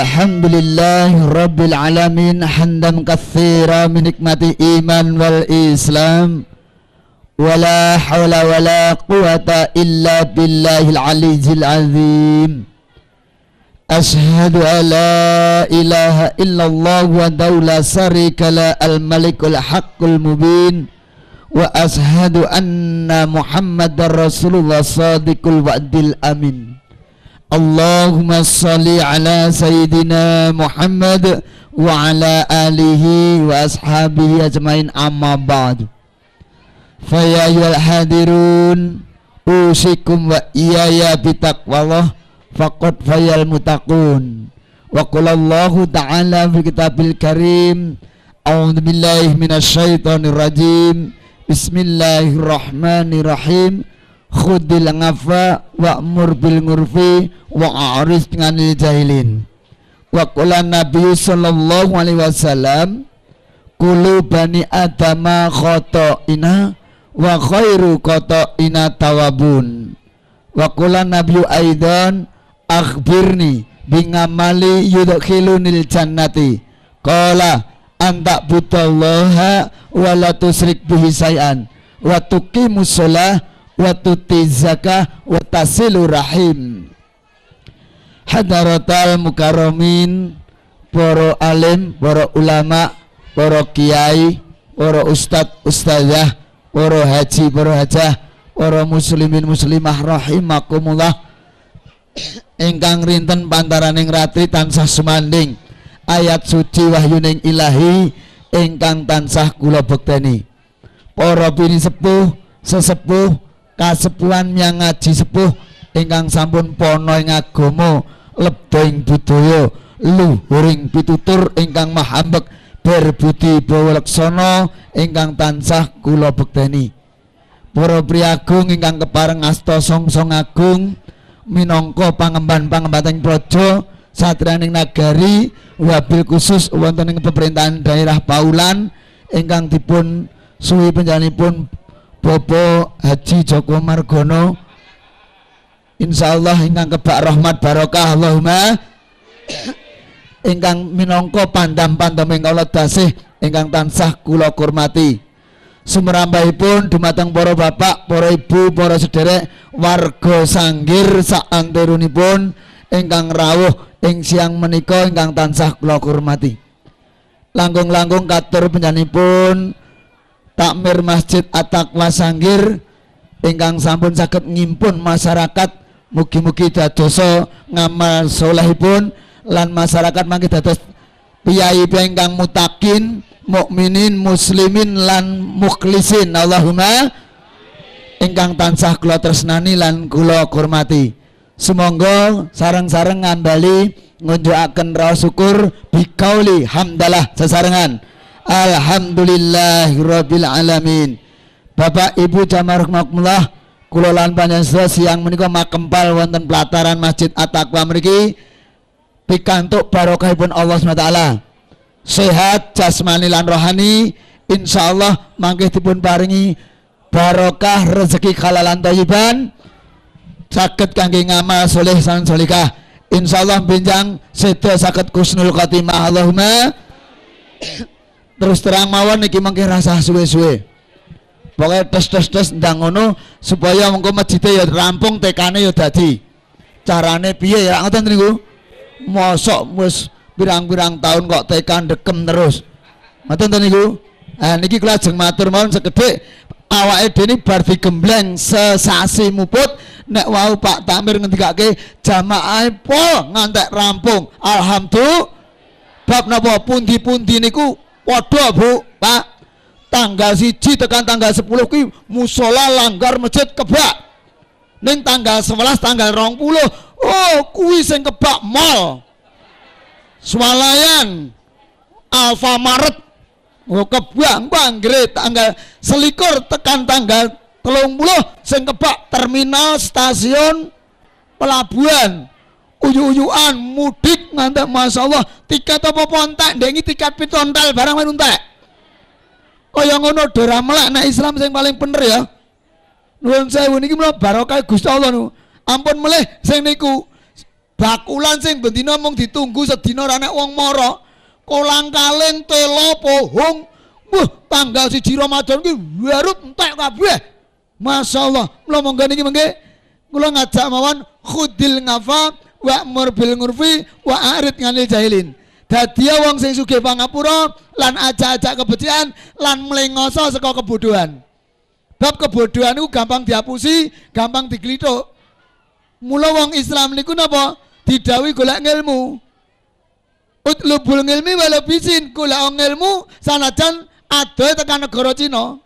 Alhamdulillahi Rabbil Alamin hamdan katsira min nikmati iman wal islam wala hawla wala quwata illa billahil aliyyil azim. Ashhadu an la ilaha illallah wa la syarika la al-malikul haqqul mubin wa ashhadu anna muhammadar rasulullah sadiqul wa'dil amin. Allahumma salli ala sayyidina Muhammad wa ala alihi wa ashabihi ajmain, amma ba'du. Fa ya ayyuhal hadirun usikum wa iyaya bitaqwallah faqad fayal muttaqun. Wa qala Allahu ta'ala fil kitabil karim a'udzu billahi minasyaitonir rajim. Bismillahirrahmanirrahim. Khudil ngafa wa'mur bil ngurfi wa'aris nganil jahilin. Wa qala Nabi sallallahu alaihi wasallam kulu bani adama khata'ina wa khairu khata'ina tawabun. Wa qala Nabi aidan akhbirni bingamali yudkhilunil jannati qala anta budallaha wa la tusrik bihi syai'an wa tuqimus shalah wa tuti zakah wa tasilu rahim. Hadaratal mukarramin, para alim, para ulama, para kiai, para ustad ustadzah, para haji, para hajah, para muslimin muslimah rahimakumullah. Ingkang rinten pantaraning ratri tansah sumanding ayat suci wahyuning ilahi ingkang tansah kula bekteni. Para bini sepuh, sesepuh, kasepuhan yang ngaji sepuh ingkang sampun pono ing agama lebeng budaya luhuring pitutur ingkang mahambek berbudi bawalaksana ingkang tansah kula bekteni. Para priagung ingkang kepareng asta songsong agung minangka pangemban-pangembating praja satriyaning nagari wabil khusus wonten ing pemerintahan daerah Paulan ingkang dipun suwi panjenenganipun Bapak Haji Joko Margono, insyaallah ingkang kebak rahmat barokah Allahumma, ingkang minangka pandam-pandaming kawula dasih ingkang tansah kula hormati. Sumrambahipun dumateng para bapak, para ibu, para sederek warga Sanggir saanturunipun ingkang rawuh ing siang menika ingkang tansah kula hormati. Langkung-langkung katur panjenenganipun takmir Masjid At-Taqwa Sanggir ingkang sampun saged ngimpun masyarakat, mugi-mugi dadosa ngamal salehipun lan masyarakat mangke dados piyai ingkang mutakin, mukminin, muslimin lan mukhlisin. Allahumma ingkang tansah kula tresnani lan kula hormati. Sumangga sareng-sareng ngambali ngunjukaken raos syukur biqauli hamdalah sesarengan. Alhamdulillahirabbil alamin. Bapak Ibu jamaah rahimakumullah, kula lan panjenengan siang menika makempal wonten pelataran Masjid At-Taqwa mriki pikantuk barokahipun Allah SWT. Sehat jasmani lan rohani insyaallah mangke dipun paringi barokah rezeki halalan thayyiban saged kangge ngamal saleh lan salihah. Insyaallah benjang seda saged husnul khotimah. Allahumma. Terus terang mawon niki mangke rasah suwe-suwe. Pokoke tes ndang ngono supaya mengko masjid ya rampung, tekane ya dadi. Carane piye ya ngoten niku? Mosok wis pirang-pirang tahun kok tekan dekem terus. Ngoten to niku? Niki kula ajeng matur mawon sekedhik awake dhewe bar digembleng sesasi muput nek wau Pak Tamir ngendikake jamaah pol ngantek rampung. Alhamdulillah. Bab napa pundi-pundi niku padha Bu, Pak. Tanggal 1 tekan tanggal 10 kuwi musala langgar masjid kebak. Ning tanggal 11 tanggal 20 oh kuwi sing kebak mall. Swalayan Alfamaret oh kebak banggre tanggal 21 tekan tanggal 30 sing kebak terminal stasiun pelabuhan. Uyu-uyuan mudik ngantek masyaallah tiket apa-apa entek ndengi tiket pitontel barang men entek. Kaya ngono dora melek nek Islam sing paling bener ya. Nuwun sewu niki menawa barokah Gusti Allah niku. Ampun melih sing niku Bakulan sing bendina mung ditunggu sedina ora nek wong mara. Kolang-kaling telo pohong. Wah, tanggal 1 Ramadan ki warut entek kabeh. Masyaallah. Mula monggo niki mengke kula ngajak mawon khudil ngafa wa'mur bil ngurfi wa arid nganil jahilin. Dadi wong sing sugih pangapura lan ajak-ajak kebencian lan mlengoso saka kebodohan. Bab kebodohan itu gampang dihapusi, gampang diglithuk. Mula wong Islam niku napa? Didhawuhi golek ilmu. Utlubul ilmi walau bisin, golek ilmu sanajan adoh tekan negara Cina.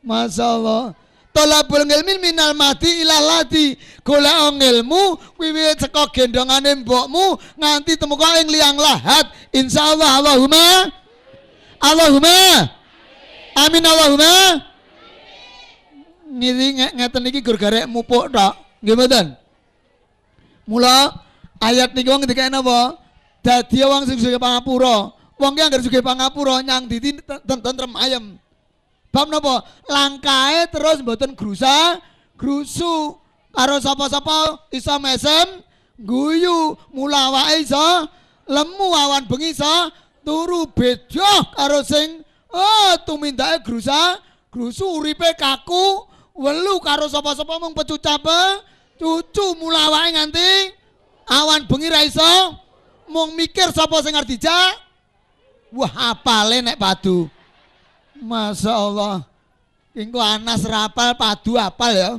Masyaallah. Tolabul ilmi minal mati ilal lati. Golek ilmu wiwit saka gendongane mbokmu nganti temuka ing liang lahat. Insyaallah. Allahumma amin Allahumma. Niki ngeten iki gur garek mupuk tok. Nggih mboten? Mula ayat niki wong ngendika napa? Dadi wong sing sugih pangapura. Wong ki anggere sugih pangapura nyang diti tentrem ayem. Bab napa? Langkae terus mboten grusu karo sapa-sapa iso mesem guyu, mula awake iso lemu awan bengi iso turu beda karo sing tumindake grusu uripe kaku welu karo sapa-sapa mung pecucape cucu, mula awake nganti awan bengi ra iso mung mikir sapa sing arep dijak. Wah, apale nek padu. Masyaallah. Engko Anas rapal padu apal ya.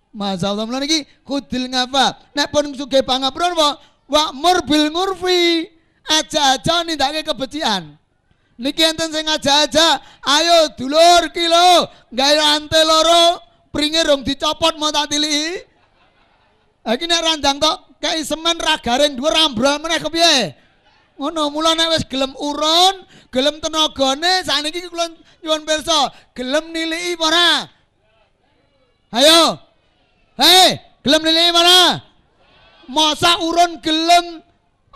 Masyaallah. Mulane iki kudil ngafa. Nek pun sugih pangapura apa? Wa'mur bil ngurfi. Aja-aja nindakake kebecikan. Niki enten sing aja-aja, ayo dulur kilo, gawe rantai loro, pringe rong dicopot mau tak tiliki. Iki nek randang tok kei semen ra garing dhuwur ambrol meneh kepiye? Ngono, mula nek wis gelem urun, gelem tenagane sakniki kula nyuwun pirsa, gelem niliki apa ora? Ayo. Hei, gelem niliki apa ora? Masa urun gelem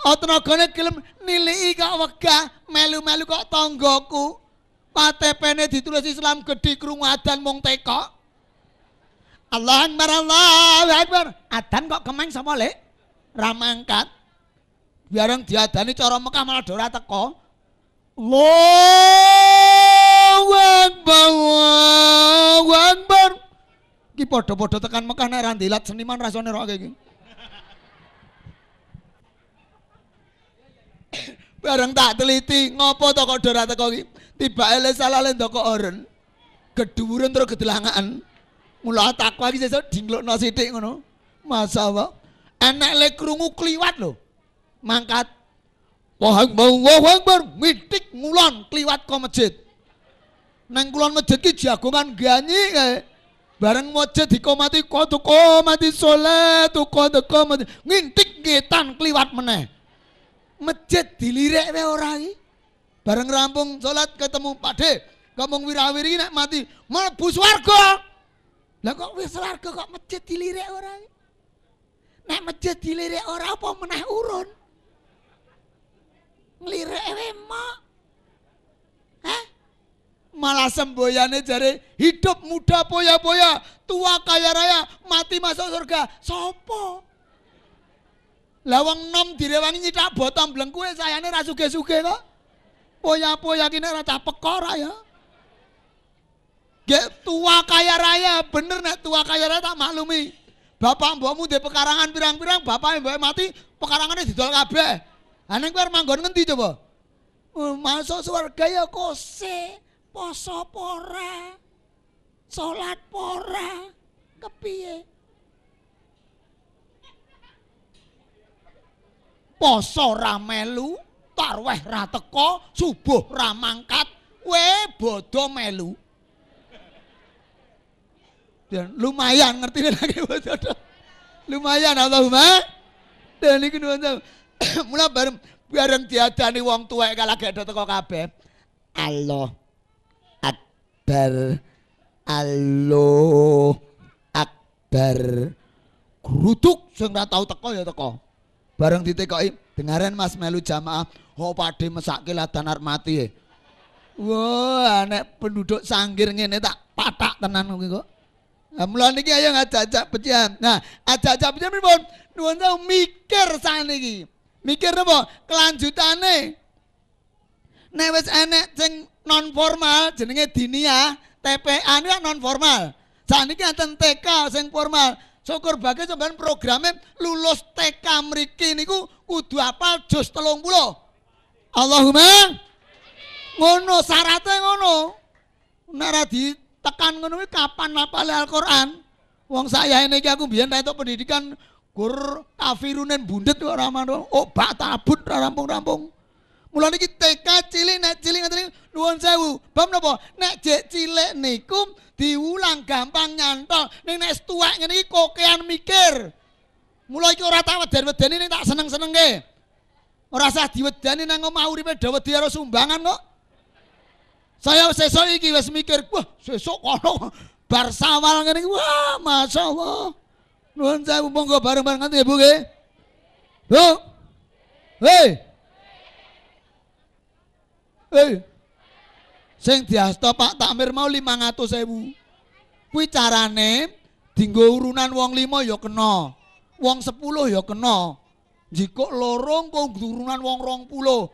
tenagane gelem niliki kok wegah, melu-melu kok tanggaku. KTP-ne ditulis Islam gedhi krungu adzan mung teka. Allahu Akbar, Allahu Akbar. Adzan kok kemeng sapa, Lek? Ra mangkat. Biarang diadani cara Mekah malah ora teko. Allahu Akbar, Allahu Akbar. Ki padha-padha tekan Mekah nek ra ndilat seniman rasane roke iki. Bareng tak teliti, ngopo to kok ora teko iki? Tibake le salah le ndoko oren. Gedhuwuren terus gedelangan. Mula takwa iki sesuk dinglokno sithik ngono. Masyaallah. Enek le krungu kliwat lho. Mangkat. Allahu Akbar, mitik ngulon kliwat ke masjid. Nang kulon masjid ki jagongan ganyi kae. Bareng masjid dikomati qad qomati sholatu qad qomati. Ngintik ngetan kliwat meneh. Masjid dilirik wae ora iki. Bareng rampung salat ketemu Pakde, ngomong wirawiri nek mati mlebu swarga. Lah kok wis swarga kok masjid dilirik ora iki? Nek masjid dilirik ora apa meneh urun? Nglirik wae mok. Hah? Malah semboyane jare hidup muda poya-poya, tua kaya raya, mati masuk surga. Sopo? Lawang nom direwangi nyithak botol blengku sayane ra sugih-sugih kok. Poya-poya ki nek ora cah pekor ya. Gek tua kaya raya, bener nek tua kaya raya tak maklumi. Bapak mbokmu ndek pekarangan pirang-pirang, bapak mbok mati pekarangane didol kabeh. Ha ning kowe manggon ngendi coba? Masuk surga ya kose, poso pora, salat pora, kepiye? Poso ra melu, tarweh ra teko, subuh ra mangkat, we bodo melu. Dan lumayan ngerti lagi bodo. Lumayan Allahumma. Dan iki nuwun. Mula bareng diadani wong tuwek kalagek do teko kabeh. Allah Akbar. Allah Akbar. Gruduk sing ora tau teko ya teko. Bareng ditekoki, dengaren Mas melu jamaah, oh Pakde mesake ladan arep mati. Wah, nek penduduk Sanggir ngene tak patak tenan kuwi kok. Mula niki ayo ngajak-ajak bejan. Nah, ajak-ajak bejan pripun? Nuwun sewu mikir saniki. Mikir napa? Kelanjutane. Nek wis enek sing non formal jenenge diniyah, TPA niku non formal. Saniki enten TK sing formal. Syukur bae sampean programe lulus TK mriki niku kudu hafal juz 30. Allahumma ngono syaratnya ngono. Nek ra ditekan ngono kuwi kapan hafal Al-Qur'an? Wong saya ini aku biyen entuk pendidikan gur kafirunen bundet ora manut. Oh, bak tabut rampung-rampung. Mula niki TK cilik nek cilik ngaten nuwun sewu. Bab napa? Nek jek cilik niku diulang gampang nyantol. Ning nek tuwek ngene iki kokean mikir. Mula iki ora tak weden-wedeni ning tak seneng-senengke. Ora usah diwedani nang omah uripe dawedi karo sumbangan kok. Saya sesuk iki wis mikir, wah sesuk kono bar sawal ngene iki wah masyaallah. Nuwun sewu monggo bareng-bareng nganti ya Bu nggih. Bu. Hei. Sing diasta Pak Takmir mau 500.000. Kuwi carane dinggo urunan wong 5 ya kena. Wong 10 ya kena. Jikok lorong kok urunan wong 20.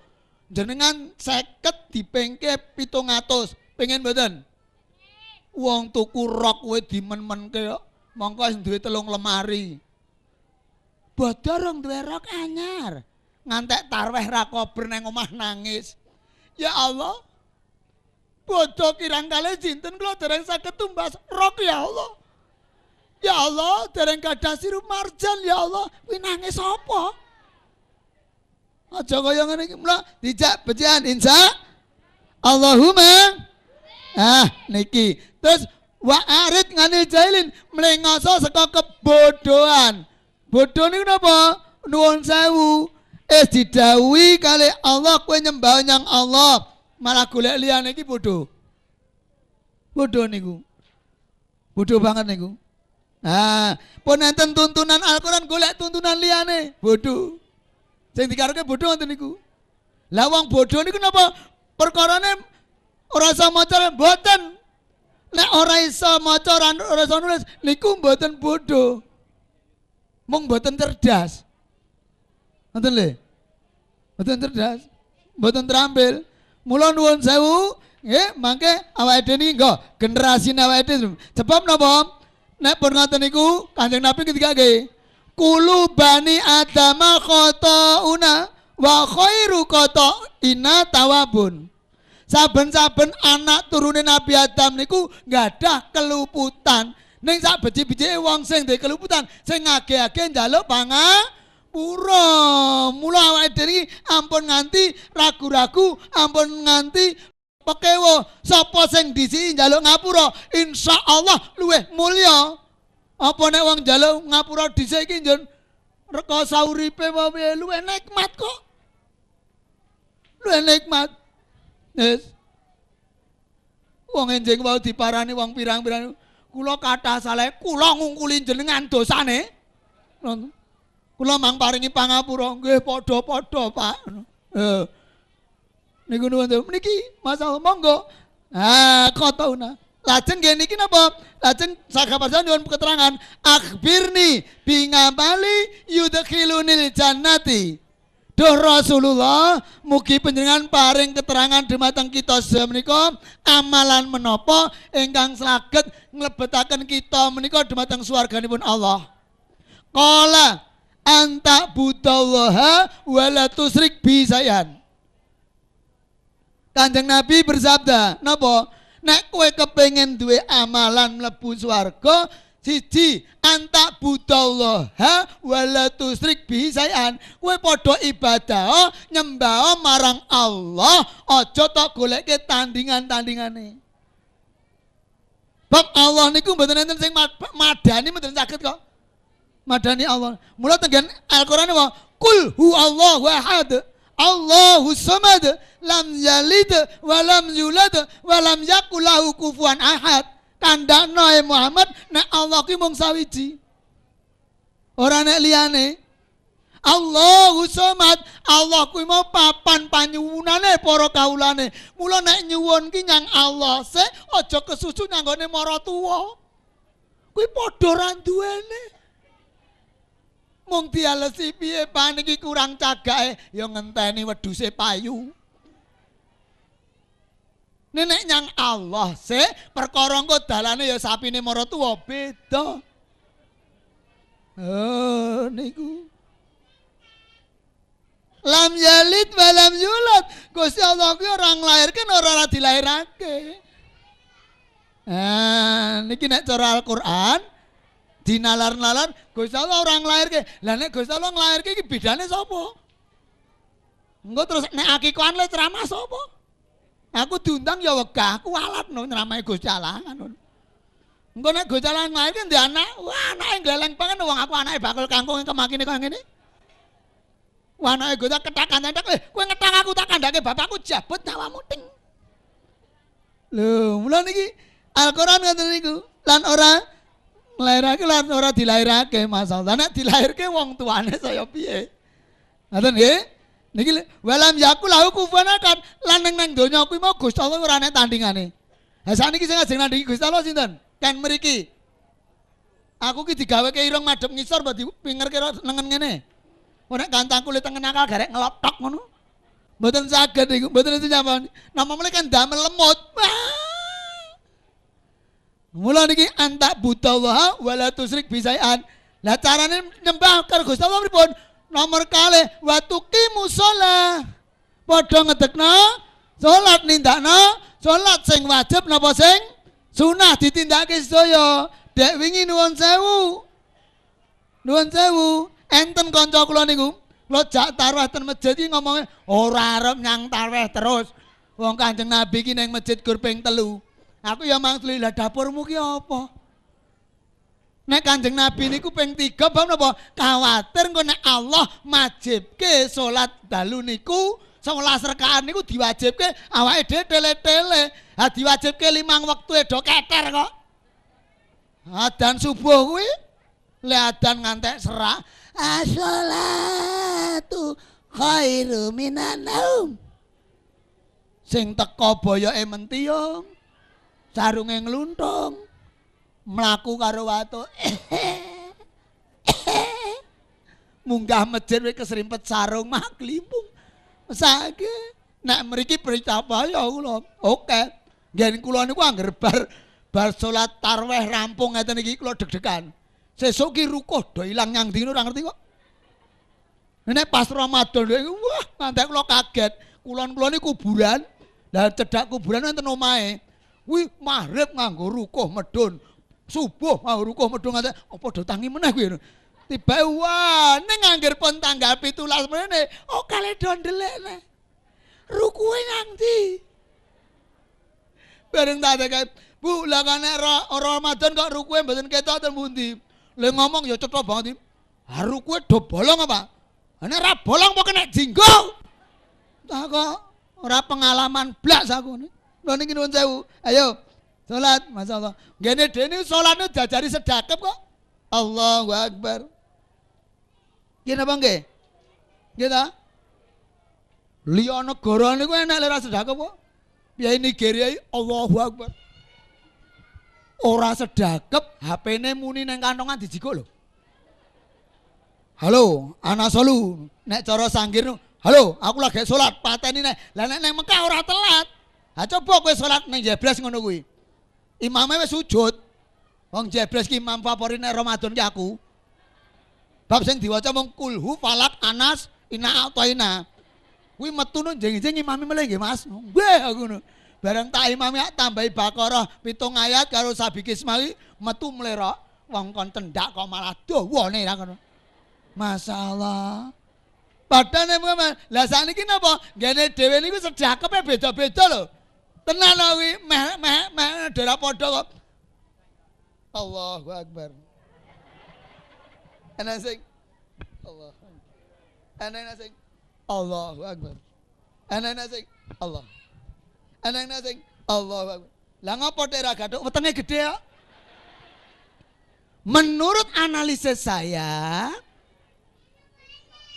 Jenengan 50 dipengke 700. Pengen mboten? Wong tuku rok kowe dimen-menke kok. Mongko sing duwe 3 lemari. Bodorong duwe rok anyar. Ngantek tarweh ra kober nang omah nangis. Ya Allah, bodoh kirang kali jinten kalau dereng saged tumbas rok ya Allah. Ya Allah, dereng gadah sirup marjan ya Allah. Kuwi nangis apa? Aja kaya ngene iki mula dijak bejan insya Allahumma. Niki. Terus wa arid nganil jahilin mlengoso saka kebodohan. Bodoh niku napa? Nuwun sewu. Didhawuhi kali Allah kowe nyembah nyang Allah, malah golek liyane iki bodoh. Bodoh niku. Bodoh banget niku. Pun enten tuntunan Al-Qur'an golek tuntunan liyane, bodoh. Sing dikarepe bodoh ngoten niku. Lah wong bodoh niku napa? Perkarane ora iso maca mboten. Nek ora iso maca ora iso nulis niku mboten bodoh. Mung mboten cerdas. Ngoten lho. Mboten cerdas, mboten terampil. Mula nuwun sewu, nggih, mangke awake dhewe niki nggo generasi awake dhewe. Sebab napa? Nek pun ngoten niku Kanjeng Nabi ketika nggih, kulu bani adama khotouna wa khairu khotoina tawabun. Saben-saben anak turune Nabi Adam niku nggadah keluputan. Ning sak biji-bijike wong sing duwe keluputan, sing ngage-age njaluk pura, mula awake dhewe ampun nganti ragu-ragu, ampun nganti pekewo. Sapa sing disi njaluk ngapura, insyaallah luwih mulya. Apa nek wong njaluk ngapura dhisik iki njen reka sauripe wae luwih nikmat kok. Luwih nikmat. Yes. Wong enjing wae diparani wong pirang-pirang, kula kathah saleh, kula ngungkuli jenengan dosane. Kula mang paringi pangapura, nggih padha-padha Pak. Niku nuwun niki masalah monggo. Khotouna. Lajeng nggih niki napa? Lajeng sakabarsan nyuwun keterangan, akhbirni bi ngamali yudkhilunil jannati. Duh Rasulullah, mugi panjenengan paring keterangan dumateng kita semenika amalan menapa ingkang saged nglebetaken kita menika dumateng swarganipun Allah. Qala anta budallaha wala tusrik bi sayan. Kanjeng Nabi bersabda, napa? Nek kowe kepengin duwe amalan mlebu swarga, siji anta budallaha wala tusrik bi sayan. Kowe padha ibadah nyembah marang Allah, aja tok goleke tandingan-tandingane. Bab Allah niku mboten enten sing madani mboten saged kok. Madani Allah. Mula tenggen Al-Qur'an wa qul huwallahu ahad. Allahu samad. Lam yalid wa lam yulad wa lam yakul lahu kufuwan ahad. Kandhakno Muhammad nek Allah ki mung sawiji. Ora nek liyane. Allahu samad. Allah kuwi mau papan panyuwunane para kawulane. Mula nek nyuwun ki nyang Allah sik aja kesusu nyanggone mara tuwa. kuwi padha ra duwene. Mung dialesi piye paniki kurang cagake ya ngenteni wedhuse payu. Nenek nyang Allah sih perkara engko dalane ya sapine maratuwa beda. Oh niku. Lam yalid wa lam yulad. Gusti Allah ki ora nglairke ora dilahirake. Niki nek cara Al-Qur'an dinalar-nalar Gusti Allah ora nglairke. Lah nek Gusti Allah nglairke iki bedane sapa? Engko terus nek akikoan le ceramah sapa? Aku diundang ya wegah, aku alat no nyeramahe Gusti Allah ngono. Engko nek Gusti Allah nglairke ndek anak, wah anake gleleng banget wong aku anake bakul kangkung kemakine kaya ngene. Wah anake Gusti ketak-ketak, kowe ngetang aku tak kandhake bapakku jabut nyawamu ting. Lho, mula niki Al-Qur'an ngoten niku, lan ora nglairake lan ora dilahirake masalah. Nek dilahirke wong tuane saya piye? Ngoten nggih? Niki walam yakul lahu kufuwan ahad. Lan nang donya kuwi mau Gusti Allah ora ana tandingane. Ha sakniki sing ajeng nandingi Gusti Allah sinten? Kan mriki. Aku ki digaweke irung madhep ngisor mbok dipingerke nengen ngene. Ora gantang kulit tengen akal garek ngelotok ngono. Mboten saged niku, mboten itu nyaman. Nama mulai kan damel lemut. Mula niki antak budallaha wala tusrik bisaian. Lah carane nyembah karo Gusti Allah pripun? Nomor kalih wa tuqimu shalah. Padha ngedekno salat nindakno salat sing wajib napa sing sunah ditindakake sedaya. Dek wingi nuwun sewu. Nuwun sewu. Enten kanca kula niku, kula jak tarawih ten masjid iki ngomongnya ora arep nyang tarawih terus. Wong Kanjeng Nabi ki ning masjid gur ping 3. Aku ya mangsuli lah dapurmu ki apa? Nek Kanjeng Nabi niku ping 3 bab napa? Kawatir engko nek Allah majibke salat dalu niku 11 rakaat niku diwajibke awake dhewe tele-tele. Ha diwajibke 5 wektu do keter kok. Adzan subuh kuwi le adzan ngantek serak. As-sholatu khairu minan naum. Sing teko boyoke mentiyung, sarunge ngluntung, mlaku karo watu. Munggah masjid wis keserimpet sarung mah klimpung. Mesake nek mriki berita apa ya kula. Oke. Ngen kula niku angger bar salat tarawih rampung ngeten iki kula deg-degan. Sesuk ki rukuh do ilang nyang ndi ora ngerti kok. Nek pas Ramadan wah ngantek kula kaget. Kulon-kulon iki kuburan. Lah cedhak kuburan wonten omahe. Wih maghrib nganggo rukuh medun. Subuh nganggo rukuh medun ngantek apa do tangi meneh kuwi. Tiba wah ning angger pun tanggal 17 meneh oh kale do ndelikne. Rukuhe nang ndi? Bareng tak kaya Bu, lah kan Ramadan kok rukuhe mboten ketok ten pundi? Le ngomong ya cetha banget iki. Haru kuwe do bolong apa? Nek ora bolong apa kena jinggo? Tak kok ora pengalaman blas aku. Lha niki nuwun sewu. Ayo salat masyaallah. Ngene dene salatne diajari sedekap kok. Allahu Akbar. Nggih napa nggih? Nggih ta? Liya negara niku enak lek ora sedekap kok. Piye Nigeria Allahu Akbar. Ora sedekep HP-ne muni nang kantongan dijikuk lho. Halo, ana solu. Nek cara sanggir, halo, aku lagi salat, pateni nek. Lah nek nang Mekah ora telat. Ha coba kowe salat ning Jebres ngono kuwi. Imame wis sujud. Wong Jebres ki imam favorit nek Ramadan ki aku. Bab sing diwaca mung kulhu falak anas ina ataina. Kuwi metu nang jeng-jeng imame meleh nggih Mas. Nggih aku ngono. Bareng tak imami tambahi Baqarah 7 ayat karo sabikis mawi metu mlerok wong kon tendak kok malah dawane ra ngono. Masyaallah. Padane lah sakniki napa? Ngene dhewe niku sedekape beda-beda lho. Tenan kuwi meh dera padha kok. Allahu Akbar. Ana sing Allah. Ana sing Allahu Akbar. Ana sing Allah. Ana sing Allahu Akbar. Lah ngopo tek ra gathuk wetenge gedhe kok? Menurut analisis saya,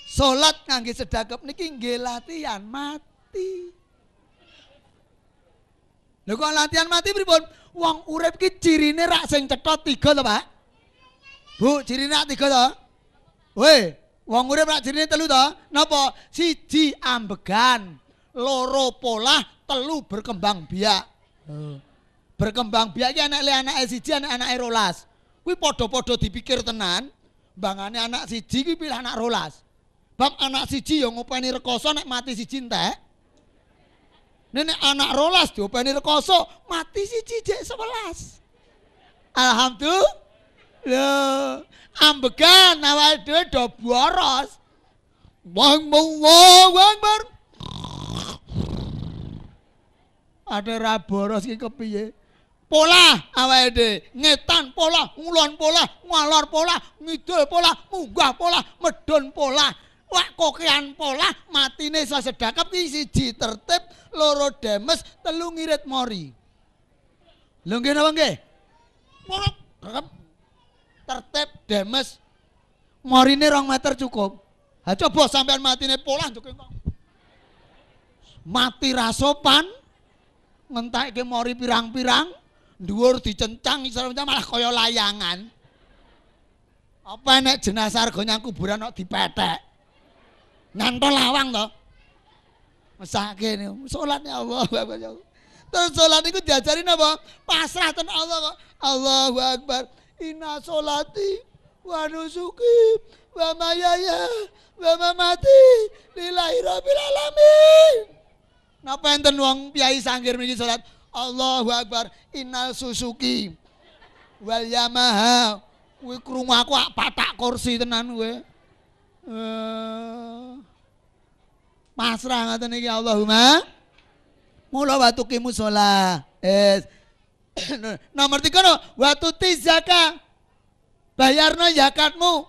salat ngangge sedekap niki nggih latihan mati. Lho kok latihan mati pripun? Wong urip ki cirine rak sing cetha 3 to, Pak? Bu, cirine rak 3 to? Weh, wong urip rak cirine 3 to? Napa? 1 ambegan, 2 polah, 3 berkembang biak. Berkembang biak ki anake 1, anake 12. Kuwi padha-padha dipikir tenan, mbangane anak 1 kuwi pilih anak 12. Bab anak 1 ya ngopeni rekoso nek mati 1 entek. Nenek anak 12 diopeni rekoso mati 1 jek 11. Alhamdulillah. Ambegan awake dhewe do boros. Allahu Akbar. Ada ra boros iki kepiye? Pola awake dhewe, ngetan pola, ngulon pola, ngalor pola, ngidul pola, munggah pola, medun pola. Wak kokean pola matine sasedakap ki 1 tertib, 2 demes, 3 ngirit mori. Lho nggih napa nggih? Moro tertib demes morine 2 meter cukup. Ha coba sampean matine pola njuk mati rasopan ngentekke mori pirang-pirang, dhuwur dicencang isor malah kaya layangan. Apa nek jenazah arga nyang kuburan kok dipethek? Ngantol lawang to. Mesake niku salat ya Allah. Terus salat niku diajari napa? Pasrah ten Allah kok. Allahu Akbar. Inna sholati wa nusuki wa mayaya wa mamati lillahi rabbil alamin. Napa enten wong piyai sangkir niki salat Allahu Akbar. Innal susuki wal yamaha. Kuwi krungu aku patak kursi tenan kowe. Pasrah ngaten iki Allahumma mula watu kimu sholat. Nomor 3 no watu zakat. Bayarno zakatmu.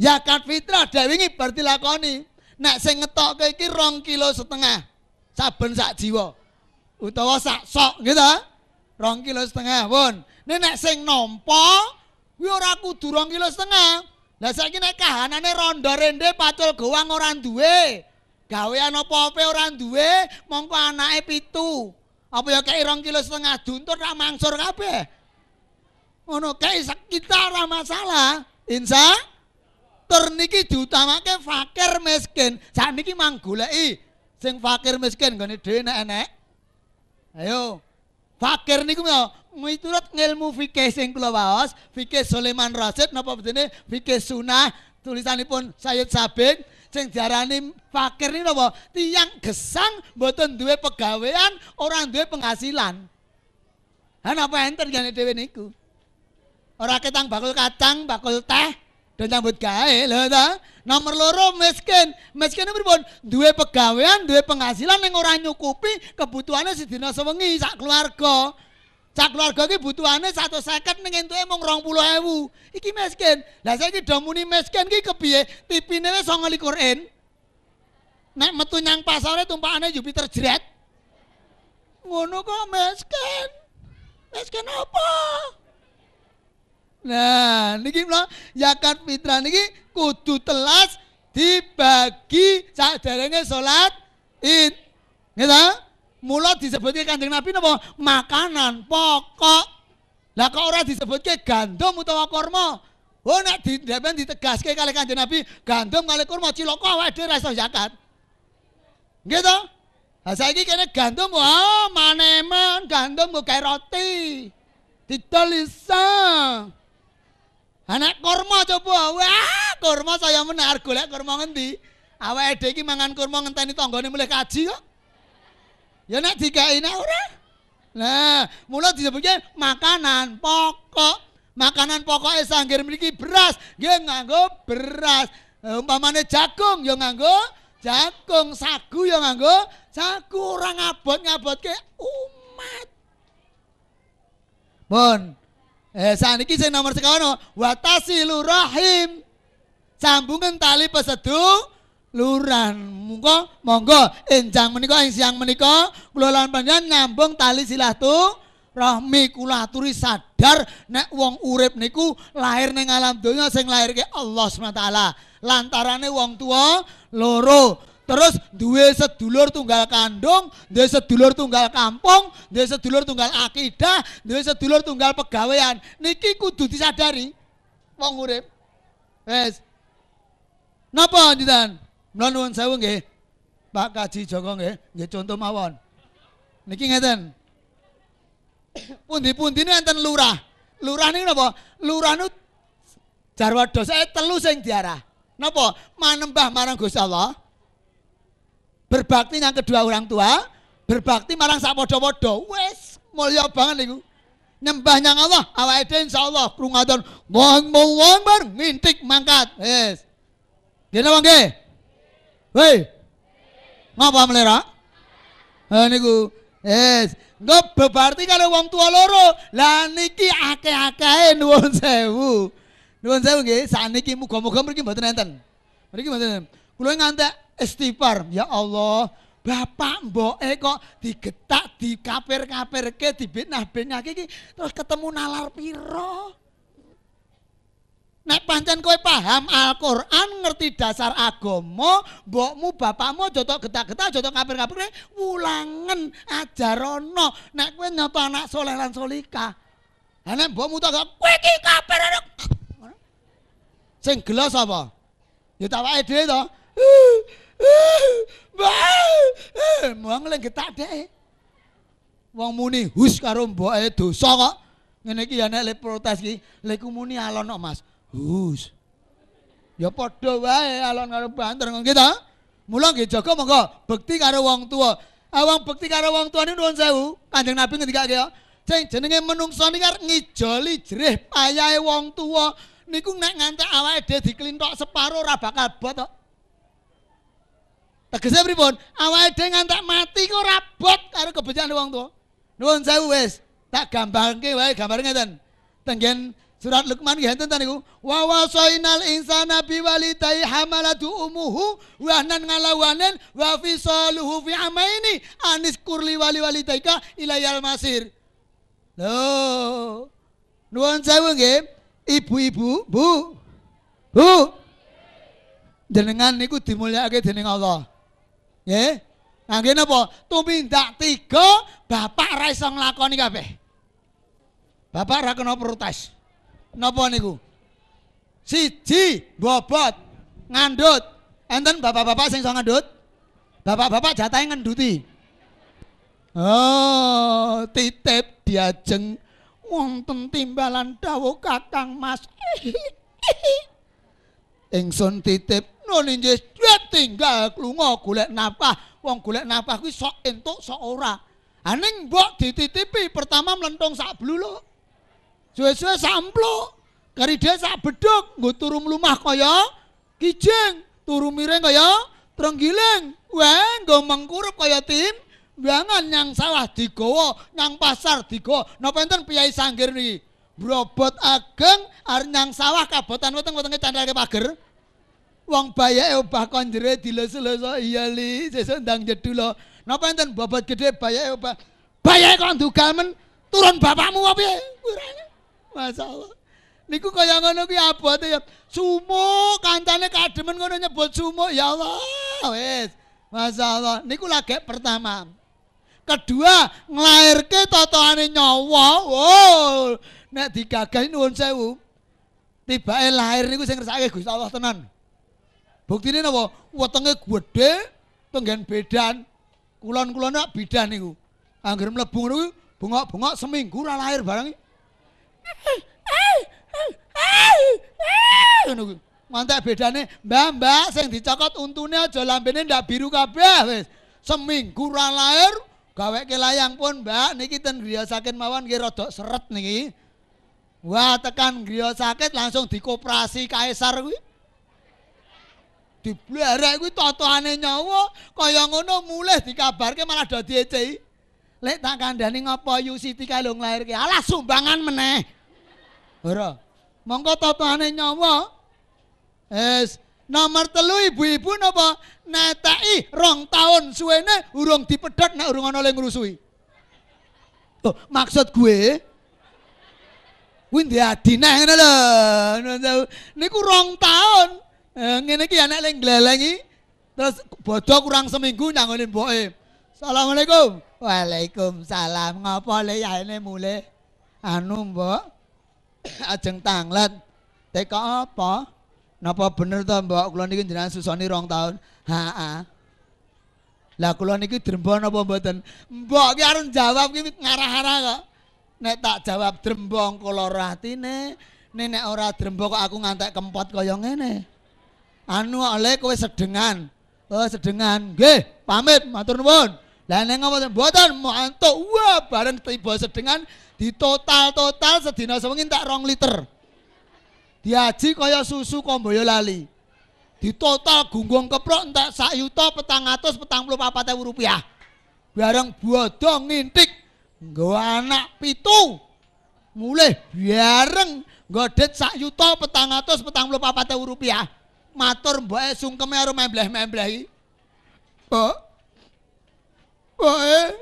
Zakat fitrah dhewe wingi bar dilakoni. Nek sing ngetokke iki 2,5 kilo saben sak jiwa. Utawa sak sok nggih ta? 2,5 kilo pun. Nek sing nampa kuwi ora kudu 2,5 kilo. Lah saiki nek kahanane rondo rende pacul gowang ora duwe. Gawean apa-apa ora duwe, mongko anake 7. Apa ya kei 2,5 kilo duntut ra mangsur kabeh. Ngono kei sekitar ora masalah. Insya tur niki diutamake fakir miskin. Sakniki mang goleki sing fakir miskin nggone dhewe nek enek. Ayo. Fakir niku miturut ngilmu fikih sing kula waos, fikih Sulaiman Rasyid napa bedene fikih sunnah tulisanipun Sayyid Sabiq sing diarani fakir niku napa? Tiyang gesang mboten duwe pegawean, ora duwe penghasilan. Ha napa enten gane dhewe niku? Ora ketang bakul kacang, bakul teh, do nyambut gawe lho ta. Nomor 2 miskin. Miskin pripun? Duwe pegawean, duwe penghasilan ning ora nyukupi kebutuhane sedina sewengi sak keluarga. Sak keluarga iki butuhane 150 ning entuke mung 20.000. Iki miskin. Lah saiki do muni miskin iki kepiye? Tipine wis 29 in. Nek metu nyang pasare tumpakane Jupiter jret. Ngono kok miskin. Miskin apa? Nah, niki zakat fitrah niki kudu telas dibagi saderenge salat Id. Nggih ta? Mula disebutke Kanjeng Nabi napa? Makanan pokok. Lah kok ora disebutke gandum utawa kurma? Oh nek ditegaske kali Kanjeng Nabi gandum kali kurma cilaka awake dhewe ra iso zakat. Nggih to? Lah saiki kene gandum manemen gandum go gawe roti. Didol isa. Anak kurma coba, wah kurma saya menar golek kurma ngendi? Awake dhewe iki mangan kurma ngenteni tanggane mulih kaji kok. Ya nek dikaine ora. Nah, mula disebutnya makanan pokok. Makanan pokoknya sanggir mriki beras, nggih nganggo beras. Umpamane jagung ya nganggo jagung, sagu ya nganggo sagu, ora ngabot-ngabotke umat. Pun saniki sing nomor 2 watasilu rahim. Sambungen tali pesedu luran. Monggo enjang menika ing siang menika kula lan panjenengan nyambung tali silaturahmi. Kula aturi sadar nek wong urip niku lahir ning alam donya sing lahirke Allah SWT. Lantarane wong tua loro Terus duwe sedulur tunggal kandung, duwe sedulur tunggal kampung, duwe sedulur tunggal akidah, duwe sedulur tunggal pegawaian. Niki kudu disadari wong urip. Wes. Napa njenengan? Mula nuwun sewu nggih. Pak Kaji Joko nggih contoh mawon. Niki ngeten. Pundi-pundi enten lurah. Lurah niki napa? Lurah nu jarwa dosa 3 sing diarah. Napa? Manembah marang Gusti Allah. Berbakti yang kedua orang tua, berbakti marang sak padha-padha. Wis mulya banget niku. Nyembah nyang Allah, awake dhewe insyaallah krungaton Allahu Akbar ngintik mangkat. Wis. Nggih napa nggih? Hei. Ngapa melera? Ha niku. Wis. Engko bebarti karo wong tua loro. Lah niki akeh-akehe nuwun sewu. Nuwun sewu nggih, sakniki muga-muga mriki mboten enten. Mriki mboten. Kula ngantek istighfar, ya Allah, bapak mboke kok digetak, dikapir-kapirke, dibitnah-bitnahke iki terus ketemu nalar piro. Nek pancen kowe paham Al-Qur'an, ngerti dasar agama, mbokmu bapakmu aja tok getak-getak, aja tok kapir-kapirke, wulangen ajarono. Nek kowe nyoto anak soleh lan solika. Lah nek mbokmu tok kowe iki kapir. Sing gelo sapa? Ya tawake dhewe to. Wong leng getak dhek. Wong muni hus karo mboke dosa kok. Ngene iki ya nek le protes iki, lek muni alon kok Mas. Hus. Ya padha wae alon karo banter nggih ta? Mula nggih jaga monggo bekti karo wong tuwa. Wong bekti karo wong tuane nuwun sewu. Kanjeng Nabi ngendikake ya, sing jenenge menungsa niki arep ngijoli jerih payahe wong tuwa niku nek ngantek awake dhewe diklinthok separo ora bakal bot kok. Tegese pripun? Awake dhewe ngantek mati kok ora bot karo kebejan wong tuwa. Nuwun sewu wis, tak gambarke wae gambar ngeten. Tenggen surat Luqman nggih enten ta niku. Wa wasainal insana biwalidayhi hamalatu ummuhu wa nan ngalawanen wa fisaluhu fi amaini anis kurli walidayka ilayal masir. Lho. Nuwun sewu nggih, ibu-ibu, Bu. Jenengan niku dimulyakake dening Allah. Nggih. Kangge napa? Tumindak 3 bapak ra iso nglakoni kabeh. Bapak ra kena protes. Napa niku? 1 bobot, ngandut. Enten bapak-bapak sing iso ngandut? Bapak-bapak jatahe ngenduti. Oh, titip diajeng wonten timbalan dawuh Kakang Mas. Ingsun titip nuli nggih tinggal lunga golek nafkah. Wong golek nafkah kuwi sok entuk sok ora. Aning mbok dititipi pertama mlenthong sak bluluk. Suwe-suwe sak ampluk. Karide sak bedhug nggo turu mlumah kaya kijing, turu miring kaya trenggiling. Wah, nggo mengkurup kaya tim. Bangan nyang sawah digawa, nyang pasar digawa. Napa enten piyai sanggir niki? Brobot ageng arep nyang sawah kabotan weteng-wetenge candhake pager. Wong bayake obah konjere dilus-lus iya li sesuk ndang jedul. Napa enten bobot gedhe bayake obah. Bayake kok ndugal men turun bapakmu apa piye? Masyaallah. Niku kaya ngono kuwi abote ya. Sumo kancane kademen ngono nyebut sumo ya Allah. Wis. Masyaallah. Niku lagi pertama. Kedua, nglairke totoane nyawa. Wow. Nek digagahi nuwun sewu. Tibake lahir niku sing ngersakake Gusti Allah tenan. Buktine napa? Wetenge gedhe tenggen bedan. Kulon-kulone bidan niku. Angger mlebu ngono kuwi bengok-bengok seminggu ora lahir barang. Ngono kuwi. Mantek bedane, Mbak sing dicokot untune aja lambene ndak biru kabeh wis. Seminggu ora lahir, gaweke layang pun, Mbak niki ten griya sakit mawon nggih rada seret niki. Wah, tekan griya sakit langsung dikoperasi kaisar kuwi. Diblarek kuwi totoane nyawa kaya ngono mulih dikabarke malah do diecei. Lek tak kandhani ngapa Yu Siti kae lho nglairke. Alah sumbangan meneh. Ora. Monggo totoane nyawa. Nomor 3 ibu-ibu napa neteki 2 tahun suwene urung dipedhot nek urung ana le ngrusui. Oh, maksud gue kuwi ndek adine ngene lho. Niku 2 tahun. Ngene iki anak le nglelengi Terus bodoh kurang seminggu nyanggone mboke. Assalamualaikum. Waalaikumsalam. Ngapa le yaene mulih? Anu, Mbok. Ajeng tanglet. Teka apa? Napa bener to, Mbok? Kula niki jenengan susoni 2 tahun. Heeh. Lah kula niki drembon apa mboten? Mbok ki arep jawab ki ngarah-arah kok. Nek tak jawab drembong kula ratine, nek ora drembong kok aku ngantek kempot kaya ngene. Anu oleh kowe sedengan. Oh, sedengan. Nggih, pamit, matur nuwun. Lah nek ngopo mboten mantuk. Wah, bareng tiba sedengan ditotal-total sedina sewengi tak 2 liter. Diaji kaya susu kok Boyolali. Ditotal gunggung keprok entek 1.444.000 rupiah. Bareng bodong ngintik nggawa anak 7. Mulih bareng nggodhet 1.444.000 rupiah. Matur mboke sungkeme karo membleh-membleh iki. Mbok. Boe.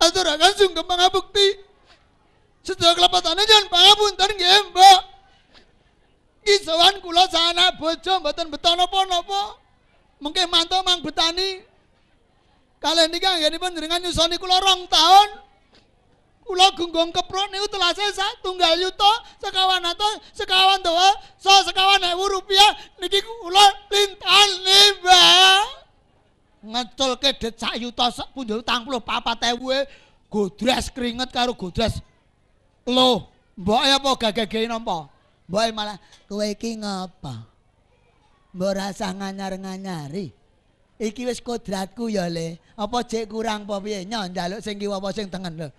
Aturaken sungkem pangabukti. Sedaya klepatane jan pangapunten nggih, Mbok. Kisawan kula sanak bojo mboten beto napa-napa. Mengke mantuk mang betani. Kalih niki anggenipun njenengan nyusoni kula 2 tahun. Kula gunggung keprok niku telase 1 juta sekawan dawa sekawan ewu rupiah niki kula lintani, Mbak. Ngeculke det 1.084.000 godres keringet karo godres. Loh, mbok apa gagage napa? Mbok malah kowe iki ngapa? Mbok rasa nganyar-nganyari. Iki wis kodratku ya, Le. Apa jek kurang apa piye? Njaluk sing kiwa apa sing tengen lho.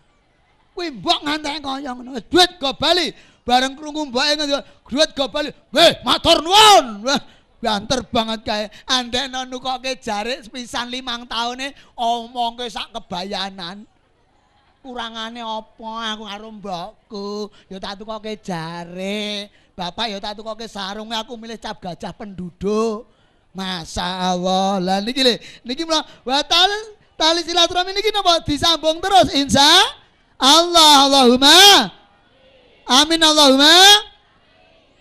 Kuwi mbok ngantek kaya ngono. Duit go bali. Bareng krungu mboke ngendi, duit go bali. Weh, matur nuwun. Wah, banter banget kae. Andekno nukoke jarik sepisan 5 taune omongke sak kebayanan. Kurangane apa aku karo mbokku? Ya tak tukoke jarik. Bapak ya tak tukoke sarung, aku milih cap gajah penduduk. Masya Allah. Lah niki lho, niki mula tali silaturahmi niki napa disambung terus insya Allah. Allahumma amin Allahumma.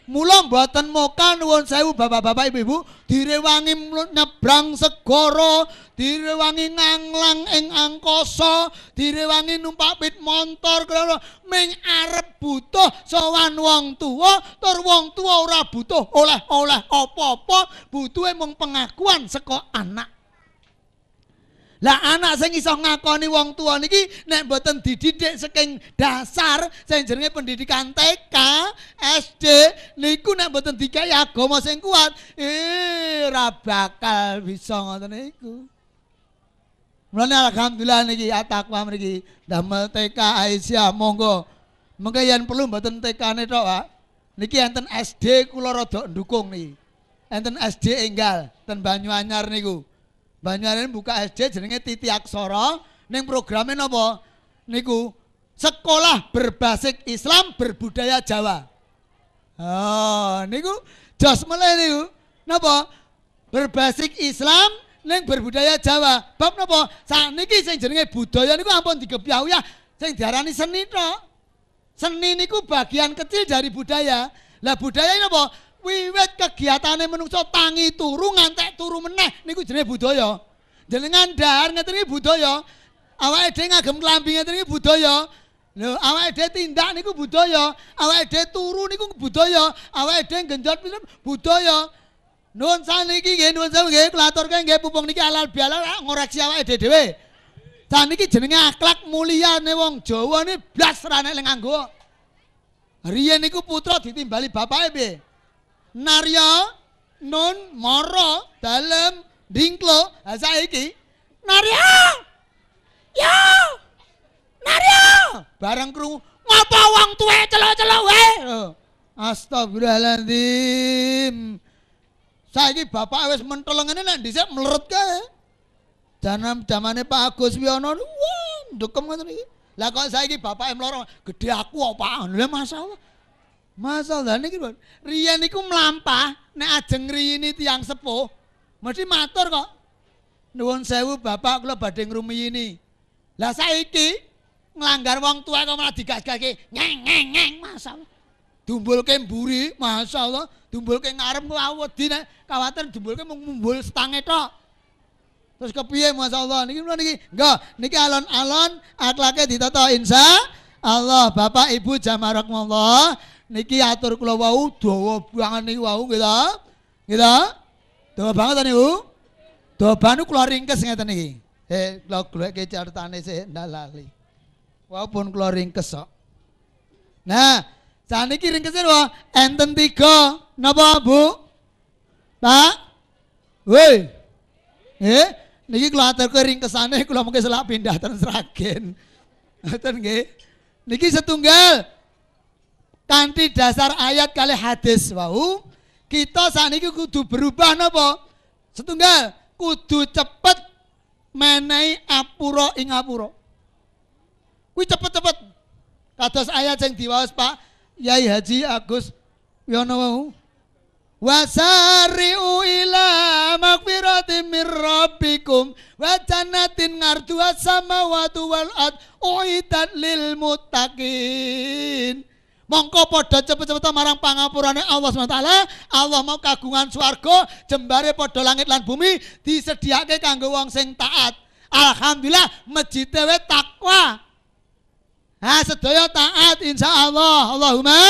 Mula mboten moka nuwun sewu bapak-bapak ibu-ibu direwangi nyebrang segara, direwangi nganglang ing angkasa, direwangi numpak pit montor krana ming arep butuh sowan wong tuwa, tur wong tuwa ora butuh oleh-oleh apa-apa, butuhe mung pengakuan saka anak. Lah anak sing iso ngakoni wong tuwa niki nek mboten dididik saking dasar sing jenenge pendidikan TK, SD niku nek mboten dikai agama sing kuat, ora bakal bisa ngoten niku. Mulane alhamdulillah niki atakwa mriki damel TK Aisyah monggo. Mengke yen perlu mboten TK-ne tok, Pak. Niki enten SD kula rada ndukung niki. Enten SD enggal ten Banyuanyar niku. Banyuanyar buka SD jenenge Titi Aksara, ning programe napa? Niku sekolah berbasis Islam berbudaya Jawa. Oh, niku jos meleh niku. Napa? Berbasis Islam ning berbudaya Jawa. Bab napa? Sakniki sing jenenge budaya niku ampun digebyawiyah sing diarani seni tok. Seni niku bagian kecil dari budaya. Lah budaya napa? Wiwit kegiatane menungso tangi turu ngantek turu meneh niku jenenge budaya. Jenengan dahar ngeten iki budaya. Awake dhewe ngagem klambi ngeten iki budaya. Lho, awake dhewe tindak niku budaya. Awake dhewe turu niku budaya. Awake dhewe genjot budaya. Nuwun saniki nggih nuwun sewu nggih kula aturke nggih pupung niki halal bihalal ngoreksi awake dhewe. Saniki jenenge akhlak mulyane wong Jawa ni blas ra nek nganggo. Riyen niku putra ditimbali bapake piye? Narya, nun, moro, dalem, dingklo, saiki Narya, ya, Narya, bareng krungu, ngapa wong tuwe celok-celok wae? Astagfirullahaladzim. Saiki bapak wis mentol ngene nek dhisik mleret kae. Jamane Pak Agus Wiono, wah, ndukem ngoten iki. Lah kok saiki bapake mloro, gedhe aku apa? Lha masalah. Masalah niki riyen niku mlampah nek ajeng ngriyini tiyang sepuh mesti matur kok. Nuwun sewu bapak kula badhe ngrumiyini. Lah saiki nglanggar wong tuwa kok malah digas-gaske ngeng masalah. Dumbulke mburi, masyaallah, dumbulke ngarep ku wedi nek kawatir dumbulke mung mumbul setange tok. Terus kepiye masyaallah niki enggak niki alon-alon akhlake ditata insya Allah. Bapak Ibu jamaah rahimakumullah niki atur kula wau dawa banget niku wau nggih ta? Nggih ta? Dawa banget niku. Dawa banu kula ringkes ngeten iki. Kula goleke catetane sik ndak lali. Walaupun kula ringkes kok. Nah, saniki ringkese wae enten 3. Napa, Bu? Pak? Woi. Niki kula aturke ringkesane kula mengke selak pindah ten Sragen. Ngoten nggih. Niki setunggal kanthi dasar ayat kali hadis wau kita saniki kudu berubah napa? Setunggal kudu cepet menehi apura ing apura. Kuwi cepet-cepet. Kados ayat sing diwaos Pak Yai Haji Agus Yono wau. Wasari'u ila magfiratin mir rabbikum wa jannatin ngarduha samawati wal ard uiddat lil muttaqin. Mongko padha cepet-cepet marang pangapurane Allah SWT. Allah mau kagungan swarga jembare padha langit lan bumi disediake kanggo wong sing taat. Alhamdulillah masjid we takwa. Sedaya taat insyaallah. Allahumma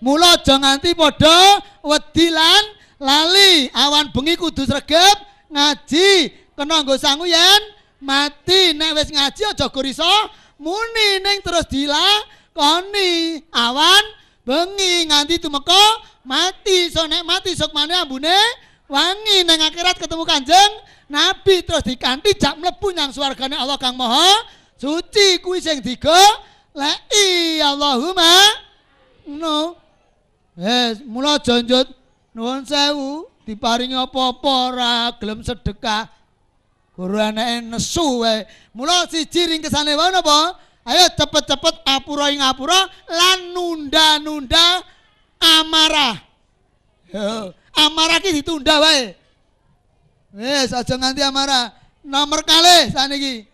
mula aja nganti padha wedi lan lali. Awan bengi kudu sregep ngaji. Kena nggo sangu yen mati. Nek wis ngaji aja gor iso muni ning terus dilakoni. Awan bengi nganti tumeka mati. So nek mati sok maneh ambune wangi ning akhirat ketemu Kanjeng Nabi terus dikanthi jak mlebu nang swargane Allah Kang Maha Suci. Kuwi sing digoleki. Allahumma no. Mula jonjot nuwun sewu diparingi apa-apa ora gelem sedekah. Guru anake nesu wae. Mula siji ringkesane wae napa? Ayo cepet-cepet apura ing apura lan nunda-nunda amarah. Amarah ki ditunda wae. Wis aja nganti amarah. Nomor kalih saniki.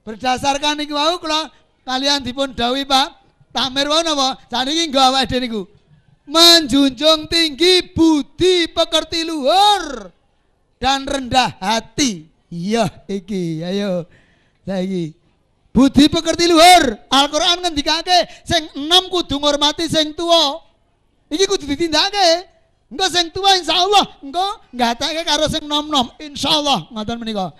Berdasarkan niku wau kula kalian dipun dawuhi Pak Takmir wau napa? Saniki nggo awake dhewe niku. Menjunjung tinggi budi pekerti luhur dan rendah hati. Iya iki, ayo. Saiki. Budi pekerti luhur. Al-Qur'an ngendikake sing 6 kudu ngurmati sing tuwa. Iki kudu ditindakake. Engko sing tuwa insyaallah engko nggatake karo sing nom-nom insyaallah ngoten menika.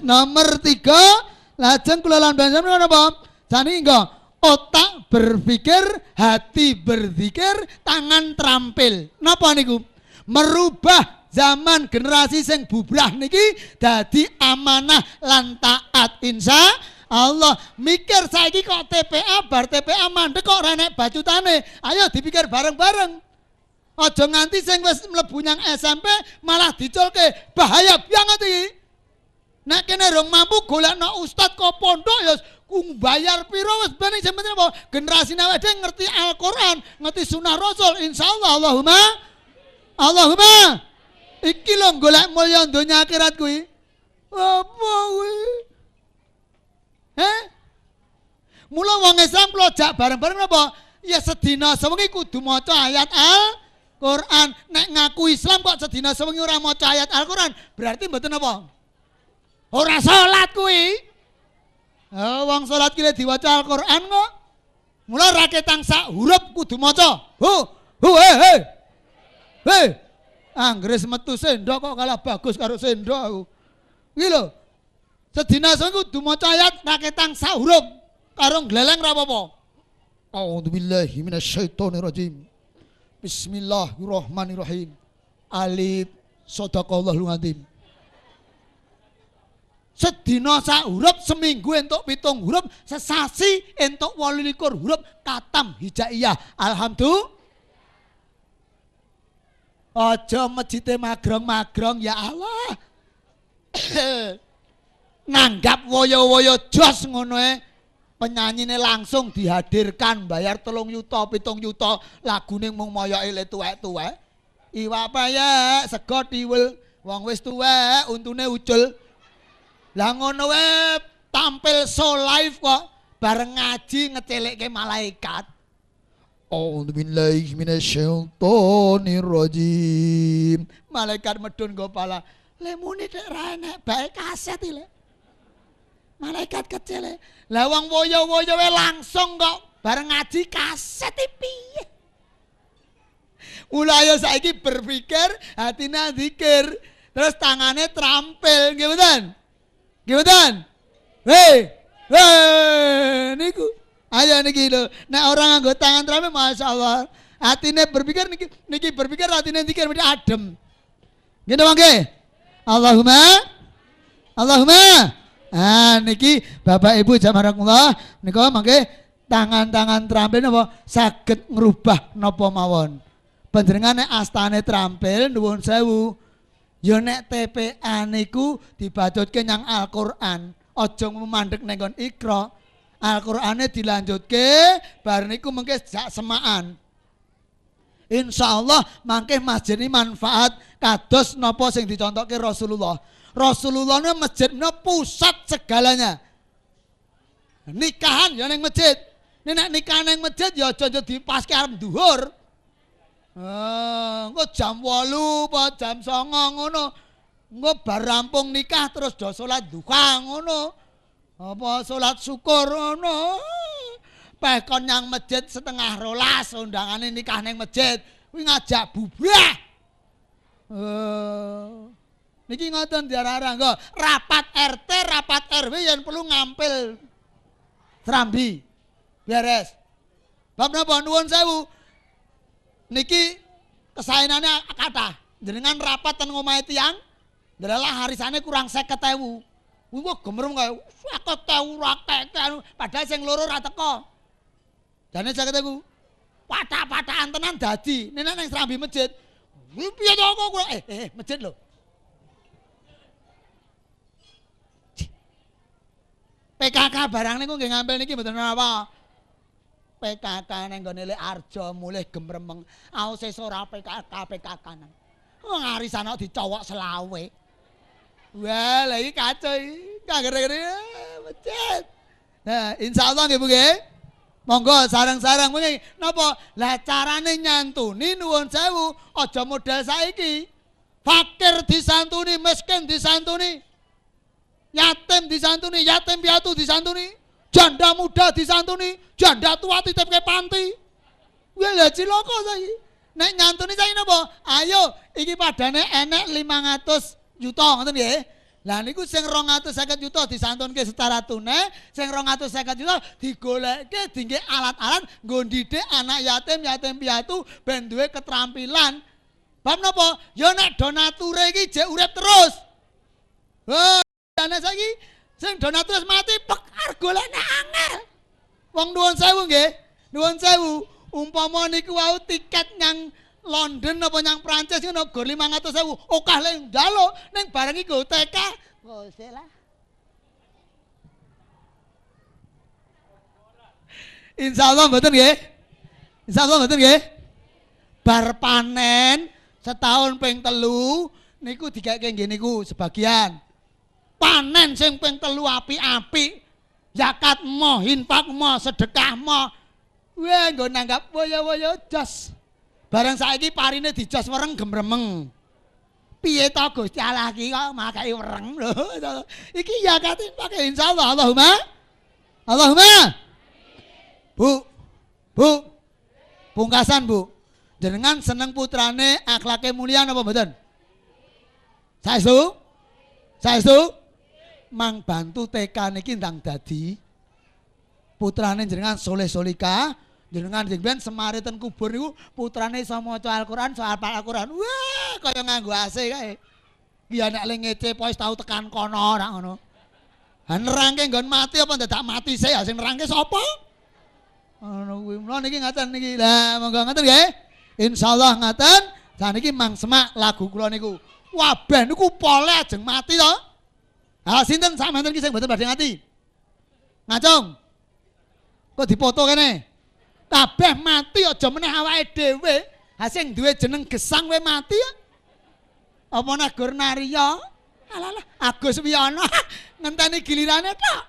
Nomor 3 lajeng kula lan panjenengan napa? Saniki engko otak berpikir, hati berzikir, tangan terampil. Napa niku? Merubah zaman generasi sing bubrah niki dadi amanah lan taat insya Allah. Mikir saiki kok TPA bar TPA mandek kok ora enek bacutane. Ayo dipikir bareng-bareng. Aja nganti sing wis mlebu nyang SMP malah diculke. Bahaya banget iki. Nek kene rong mampu golekno ustad kok pondok ya bayar piro wis ben sing penting apa generasine awake dhewe ngerti Al-Qur'an, ngerti sunah Rasul insyaallah. Allahumma iki lho golek mulya donya akhirat kuwi. Apa kuwi? Mula wong Islam klojak bareng-bareng apa? Ya sedina sewengi kudu maca ayat Al-Qur'an. Nek ngaku Islam kok sedina sewengi ora maca ayat Al-Qur'an, berarti mboten apa? Ora salat kuwi. Wong salat ki diwaca Al-Qur'an kok. Mula ra ketang sak huruf kudu maca. Anggres metu sendok kok kalah bagus karo sendok aku. Iki lho. Sedina sewengi kudu maca ayat ra ketang sak huruf. Karo gleleng ra apa-apa. A'udzubillahi minasyaitonirrajim. Bismillahirrahmanirrahim. Alif sadaqallahul azim. Sedina sak huruf, seminggu entuk 7 huruf, sesasi entuk 28 huruf katam hijaiyah. Alhamdulillah. Aja masjide magrong-magrong ya Allah. Nanggap woyo-woyo jos ngono penyanyine langsung dihadirkan bayar 3 yuta 7 yuta lagune mung moyoke le tuwek-tuwek. Iwak payek sego tiwul wong wis tuwek untune ucul. Lah ngono wae tampil so live kok bareng ngaji ngecelekke malaikat. A'udzubillahi minasyaitonirrajim. Malaikat medun nggo pala. Le muni nek ra enek bae kaset iki le. Malaikat kecil le. Lah wong woyo-woyo langsung kok bareng ngaji kaset iki piye? Mulai saiki berpikir, hatinya zikir, terus tangannya terampil, nggih mboten? Nggih mboten? Hei, niku. Ayo niki lho, nek orang nganggo tangan terampil masyaallah. Hatine berpikir niki berpikir hatine zikir mesti adem. Gitu mangke. Allahumma niki Bapak Ibu jamarakumullah nika mangke tangan-tangan terampil napa saged ngrubah napa mawon. Panjenengan nek astane terampil nuwun sewu. Ya nek TPA niku dibacutke nyang Al-Qur'an, aja memandhek ning kon Iqra. Al-Qur'ane dilanjutke bar niku mengke jak semaan. Insyaallah mangke masjid ini manfaat kados napa sing dicontohke Rasulullah. Rasulullah ini masjidnya pusat segalanya. Nikahan ya ning masjid. Nek nikahan ning masjid ya aja dipaske arep dhuwur. Engko jam 8 apa jam 9 ngono. Engko bar rampung nikah terus do salat duha ngono. Apa salat syukur ngono. Peh kon nyang masjid setengah 12 undangane nikah ning masjid. Kuwi ngajak bubrah. Niki ngoten diarah-arah nggo rapat RT, rapat RW yen perlu ngampil serambi. Beres. Bab napa nuwun sewu. Niki kesaenane kathah. Jenengan rapat ten ngomahe tiyang, ndalah harisane kurang 50.000. Kuwi kok gemerem kaya 50.000 ra kekek padahal sing loro ra teko. Jane 50.000. Patah-patahan tenan dadi. Nek nang serambi masjid. Piye to kok masjid lho. PKK barang niku nggih ngampil niki mboten apa. PKK nang gone Le Arjo mulih gemremeng. Aose ora PKK-PKK-an. Wong arisan kok dicowok selawe. Wah, lha iki kacau iki. Kagere-gere masjid. Nah, insyaallah nggih Bu nggih. Monggo sareng-sareng mriki napa? Lah carane nyantuni nuwun sewu, aja model saiki. Fakir disantuni, miskin disantuni. Yatim disantuni, yatim piatu disantuni. Janda muda disantuni, janda tua titipke panti. Wah lha cilaka saiki. Nek nyantuni saiki napa? Ayo iki padane enek 500 juta ngoten nggih. Lah niku sing 250 juta disantunke secara tunai, sing 250 juta digolekke dingge alat-alat nggo ndidik anak yatim, yatim piatu ben duwe keterampilan. Bab napa? Ya nek donature iki jek urip terus. Wah, dana saiki sing donatur mati pek arep golekne angel. Wong nuwun sewu nggih. Nuwun sewu, umpama niku wau tiket nyang London apa nyang Prancis ngono go 500.000. Okah le njaluk ning bareng iku TK. Gosek lah. Insyaallah mboten nggih. Insyaallah mboten nggih. Bar panen setahun ping 3 niku digaweke nggih niku sebagian. Panen sing ping 3 apik-apik. Zakat mo, infak mo, sedekah mo. Wah, nggo nanggap woyo-woyo jos. Barang saiki parine dijos wereng gemremeng. Piye to Gusti Allah iki kok makai wereng lho. Iki zakat pakai insyaallah Allahumma. Bu. Pungkasan Bu. Jenengan seneng putrane akhlake mulia napa mboten? Saestu? Mang bantu TK niki ndang dadi putrane jenengan soleh solika. Jenengan jenengan semare ten kubur niku putrane iso maca Al-Qur'an, soal Al-Qur'an. Wah, kaya nganggo AC kae. Ki anak le ngece pois tau tekan kono ora ngono. Ha nerangke nggon mati apa dadak mati sih ya sing nerangke sapa? Ngono kuwi. Mula niki ngaten niki. Lah monggo ngaten nggih. Insyaallah ngaten. Saniki Mang Semak lagu kula niku. Wabeh niku pole ajeng mati to. Ha sinten sak menten ki sing mboten badhe ngati? Ngacung. Kok dipoto kene? Kabeh mati aja meneh awake dhewe. Ha sing duwe jeneng gesang we mati ya. Apa Nagur Narya? Alah Agus Wiyono ngenteni gilirane tok.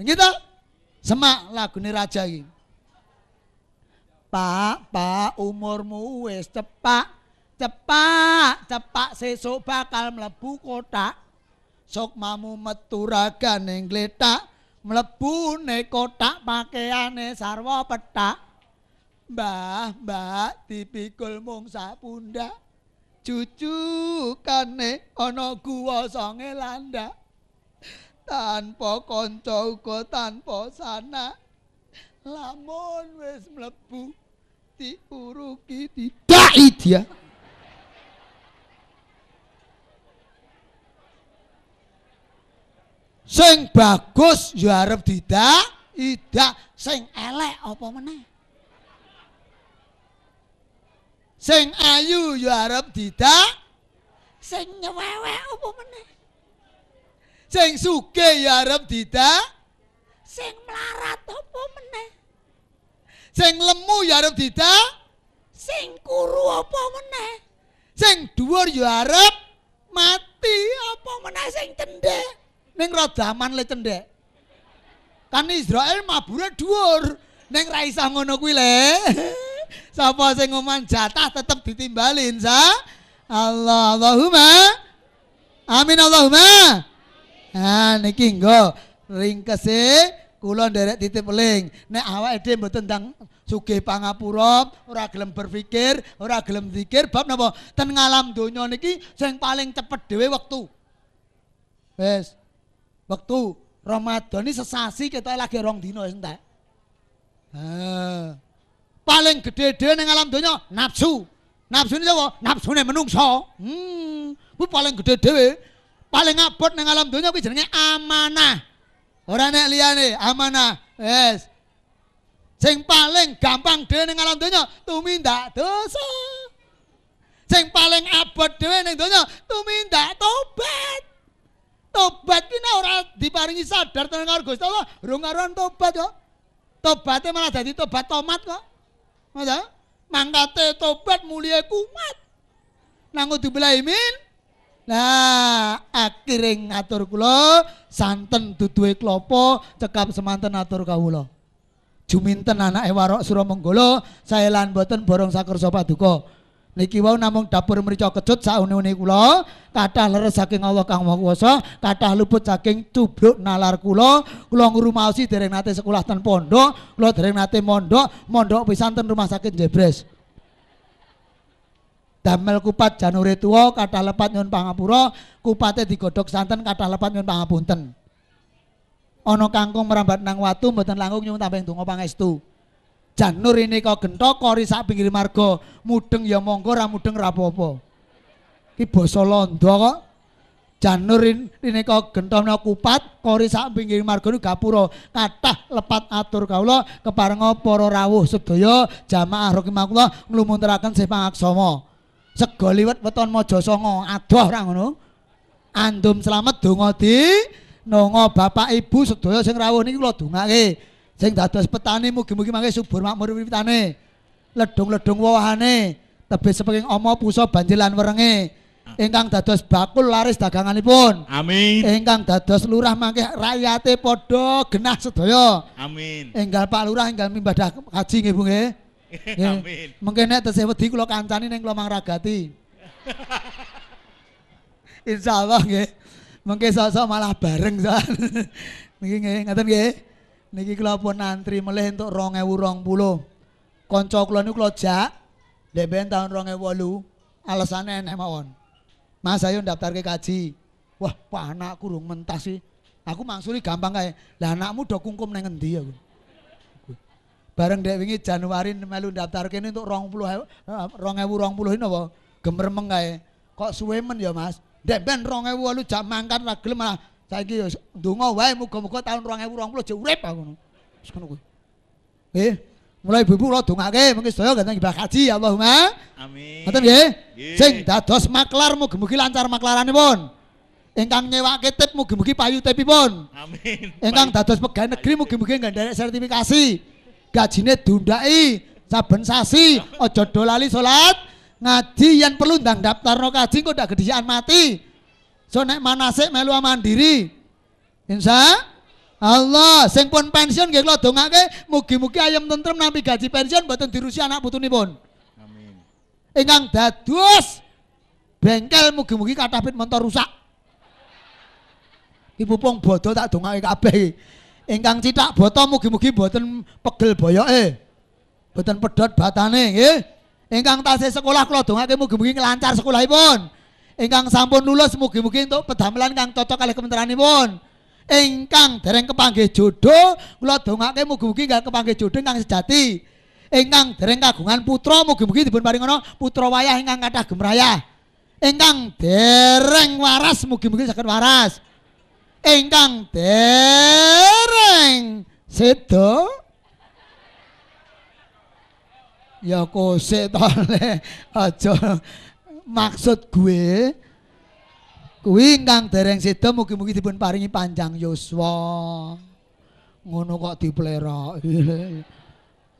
Nggih to? Semak lagune raja iki. Pak, umurmu wis cepak sesuk bakal mlebu kotak. Sukmamu metu ragane ngletak, mlebune kotak pakaiane sarwa petak. Mbah, dipikul mung sapundak. Cucukane ana guwa songe landak. Tanpa kanca uga tanpa sanak. Lamun wis mlebu diuruki didaki dia. Sing bagus ya arep idak, sing elek apa meneh. Sing ayu ya arep didak, sing nyewewek apa meneh. Sing sugih ya arep didak, sing melarat apa meneh. Sing lemu ya arep didak, sing kuru apa meneh. Sing dhuwur ya arep mati apa meneh sing cendhek. Ning radaman le cendhek. Kan Israel mabure dhuwur, ning ra isa ngono kuwi le. Sapa sing ngoman jatah tetep ditimbalin Allahumma amin Allahumma. Nah niki nggo ringkese kula nderek titip eling. Nek awake dhewe mboten ndang sugih pangapura, ora gelem berpikir, ora gelem zikir bab napa? Ten ngalam donya niki sing paling cepet dhewe wektu. Wis waktu Ramadan ini sesasi kita lagi 2 dino entek. Paling gede dhewe ning alam donya nafsu. Nafsune sapa? Nafsune menungso. Kuwi paling gede dhewe. Paling abot ning alam donya kuwi jenenge amanah. Ora nek liyane amanah. Wes. Sing paling gampang dhewe ning alam donya tumindak dosa. Sing paling abot dhewe ning donya tumindak tobat. Tobat ki nek ora diparingi sadar tenan karo Gusti Allah, urung karuan tobat kok. Tobaté malah dadi tobat tomat kok. Masa? Mangkate tobat mulie kumat. Nang dibelahi min. Nah, akhire ngatur kula santen duduhe klapa cekap semanten atur kawula. Juminten anake Warok Suramenggala, saelan boten borong sakersa paduka. Niki wau namung dapur mrica kecut saune-une kula, kathah leres saking Allah Kang Maha Kuwasa, kathah luput saking cubluk nalar kula ngrumaosi dereng nate sekolah ten pondok, kula dereng nate mondok pisan ten rumah sakit Jebres. Damel kupat janure tuwa, kathah lepat nyuwun pangapura, kupate digodhog santen, kathah lepat nyuwun pangapunten. Ana kangkung merambat nang watu mboten langkung nyuwun tambah donga pangestu. Janur ini kau gentok kori sak pinggir marga mudeng ya monggo ra mudeng ra apa-apa. Ki basa Londo kok. Janur ini kau gentokna kupat kori sak pinggir marga niku gapura kathah lepat atur kawula keparenga para rawuh sedaya jamaah rahimakumullah nglumuntraken sih pangaksama. Sega liwet weton Mojosongo adoh ra ngono. Andum slamet donga di nongo bapak ibu sedaya sing rawuh niki kula dongake. Sing dados petani mugi-mugi mangke subur makmur wiwitane. Ledung-ledung wawahane, tebih sepenging ama pusa banjir lan werenge. Ingkang dados bakul laris daganganipun. Amin. Ingkang dados lurah mangke rakyate padha genah sedaya. Amin. Enggal Pak Lurah enggal mibadah haji nggih Bu nggih. Amin. Mengke nek tesih wedi kula kancani ning Klomang Ragati. Insyaallah nggih. Mengke sok-sok malah bareng soal. Niki nggih ngoten nggih. Niki kula pun antri melih entuk 2020. Kanca kula niku kula jak ndek ben tahun 2008. Alasane enek mawon. Mas ayo ndaftarke kaji. Wah, Pak anakku rung mentas sih. Aku mangsuli gampang kae. Lah anakmu do kungkum nang endi aku. Bareng dek wingi Januari melu ndaftarke untuk 2020 ini apa? Gemermeng kae. Kok suwe men ya Mas? Ndek ben 2008 jam mangkat ra gelem malah saiki yo ndonga wae muga-muga tahun 2020 je urip aku ngono. Wis ngono kuwi. Mulai ibu-ibu kula dongake mengki sedaya ganteng ibadah haji Allahumma. Amin. Ngoten nggih. Sing dados maklar mugi-mugi lancar maklaranipun. Ingkang nyewake tip mugi-mugi payu tipipun. Amin. Ingkang dados pegawai negeri mugi-mugi nggandhek sertifikasi. Gajine dundaki saben sasi, aja do lali salat, ngaji yen perlu ndang daftarno kaji kok ndak gedhian mati. So nek manasik melu mandiri. Allah, sing pun pensiun nggih kula dongake mugi-mugi ayam tentrem nampi gaji pensiun mboten dirusi anak putunipun. Amin. Ingkang dados bengkel mugi-mugi kathah pit montor rusak. Ibu pung bodo tak dongake kabeh. Ingkang cithak boto mugi-mugi mboten pegel boyoke. Mboten pedhot batane nggih. Ingkang tasih sekolah kula dongake mugi-mugi lancar sekolahipun. Ingkang sampun lulus mugi-mugi entuk pedamelan kang cocok kalih kementeranipun. Ingkang dereng kepanggih jodoh kula dongake mugi-mugi nggih kepanggih jodoh ingkang sejati. Ingkang dereng kagungan putra mugi-mugi dipun paringana putra wayah ingkang kathah gemrayah. Ingkang dereng waras mugi-mugi saged waras. Ingkang dereng sedo ya kosek to aja maksud gue kuwi ingkang dereng sedo mugi-mugi dipun paringi panjang yuswa. Ngono kok dipleroki.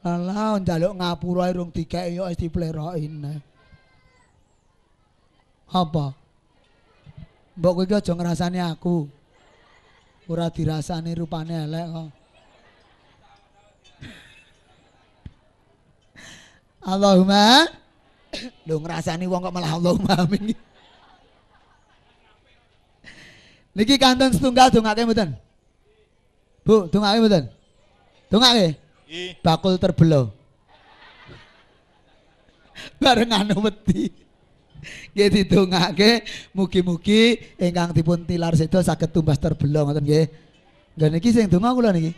Alah njaluk ngapura irung dikeki yo wis dipleroki. Apa? Mbok kowe iki aja ngrasani aku. Ora dirasani rupane elek kok. Allahumma lho ngrasani wong kok malah Allahumma amin. Niki kanten setunggal dongake mboten? Bu, dongake mboten? Dongake? Bakul terbelo. Bareng anu wedi. Nggih didongake mugi-mugi ingkang dipun tilar sedo saged tumbas terbelo ngoten nggih. Nggih niki sing donga kula niki.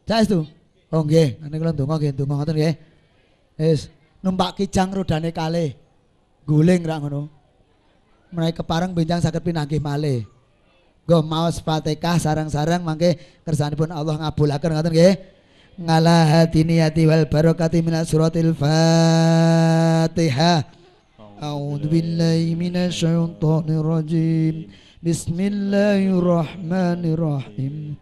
Saestu. Oh nggih, niki kula donga nggih donga ngoten nggih. Wis numpak kijang rodane kalih. Guling ra ngono. Menawi kepareng benjang saged pinanggih malih. Nggo maos Fatihah sareng-sareng mangke kersanipun Allah ngabulaken ngoten nggih. Ngala hatiniyati wal barakati minas suratil Fatihah. A'udzu billahi minasy syaithanir rajim. Bismillahirrahmanirrahim.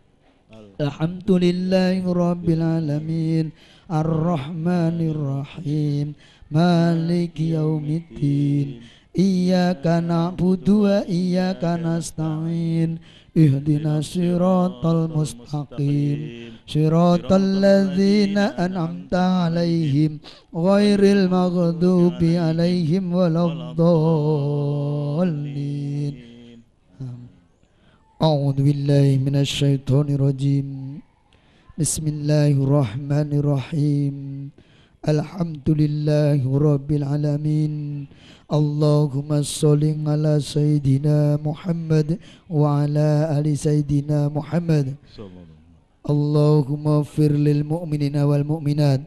Alhamdulillahi rabbil alamin. Ar-Rahmanir Rahim. Maliki yaumiddin. Iyyaka na'budu wa iyyaka nasta'in. Ihdinas siratal mustaqim. Siratal ladzina an'amta 'alaihim ghairil maghdubi 'alaihim waladdallin. A'udzu billahi minasy syaithanir rajim. Bismillahirrahmanirrahim. Alhamdulillahi rabbil alamin. Allahumma sholli ala sayyidina Muhammad wa ala ali sayyidina Muhammad. Allahumma fir lil mu'minina wal mu'minat,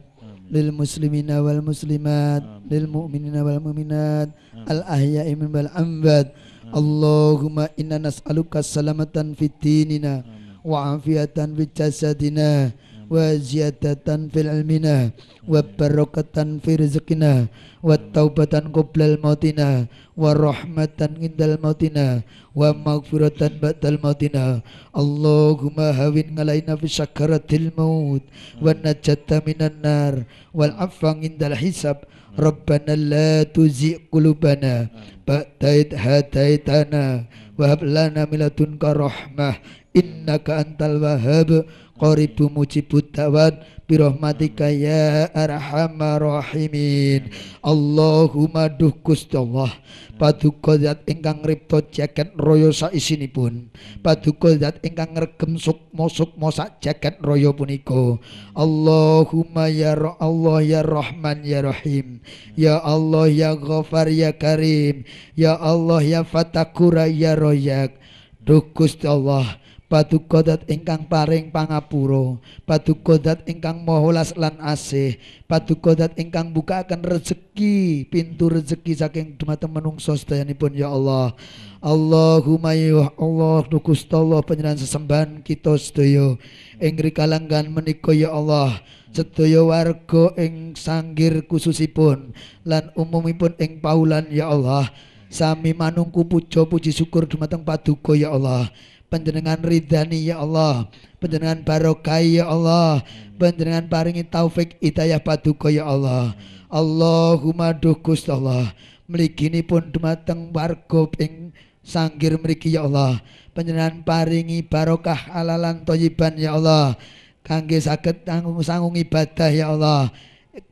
lil muslimina wal muslimat, lil mu'minina wal mu'minat, al ahya'i min wal amwat. Allahumma inna nas'aluka salamatan fid dinina wa afiyatan fid jasadina wa ziyadatan fil ilmina wa barakatan fi rizqina wa taubatan qoblal mautina wa rahmatan indal mautina wa maghfiratan ba'dal mautina. Allahumma hawin ngalaina fi sakaratil maut wa najata minan nar wal afang indal hisab. Rabbana la tuzigh qulubana ba'da idh hadaitana wa hab lana min ladunka rahmah innaka antal wahhab. Qaribu mujibud da'wat birahmatika ya arhamar rahimin. Allahumma duh Gusti Allah, paduka zat ingkang ngripta jagat raya saisinipun, paduka zat ingkang ngregem sukma sak jagat raya punika. Allahumma ya Allah ya Rahman ya Rahim, ya Allah ya Ghafar ya Karim, ya Allah ya Fatakura ya Royak. Duh Gusti Allah, paduka zat ingkang paring pangapura, paduka zat ingkang maha welas lan asih, paduka zat ingkang bukaken rezeki, pintu rezeki saking dhumateng menungso sedayanipun ya Allah. Allahumma ya Allah, Gusti Allah panjenengan sesembahan kita sedaya ing rikalanggan menika ya Allah. Sedaya warga ing sanggir khususipun lan umumipun ing paulan ya Allah, sami manungku puja puji syukur dhumateng paduka ya Allah. Panjenengan ridhani ya Allah, panjenengan barokah ya Allah, panjenengan paringi taufik hidayah paduka ya Allah. Allahumma duh Gusti Allah, mliginipun dhumateng warga ing sanggir mriki ya Allah. Panjenengan paringi barokah halalan thayyiban ya Allah. Kangge saged sanggung ibadah ya Allah.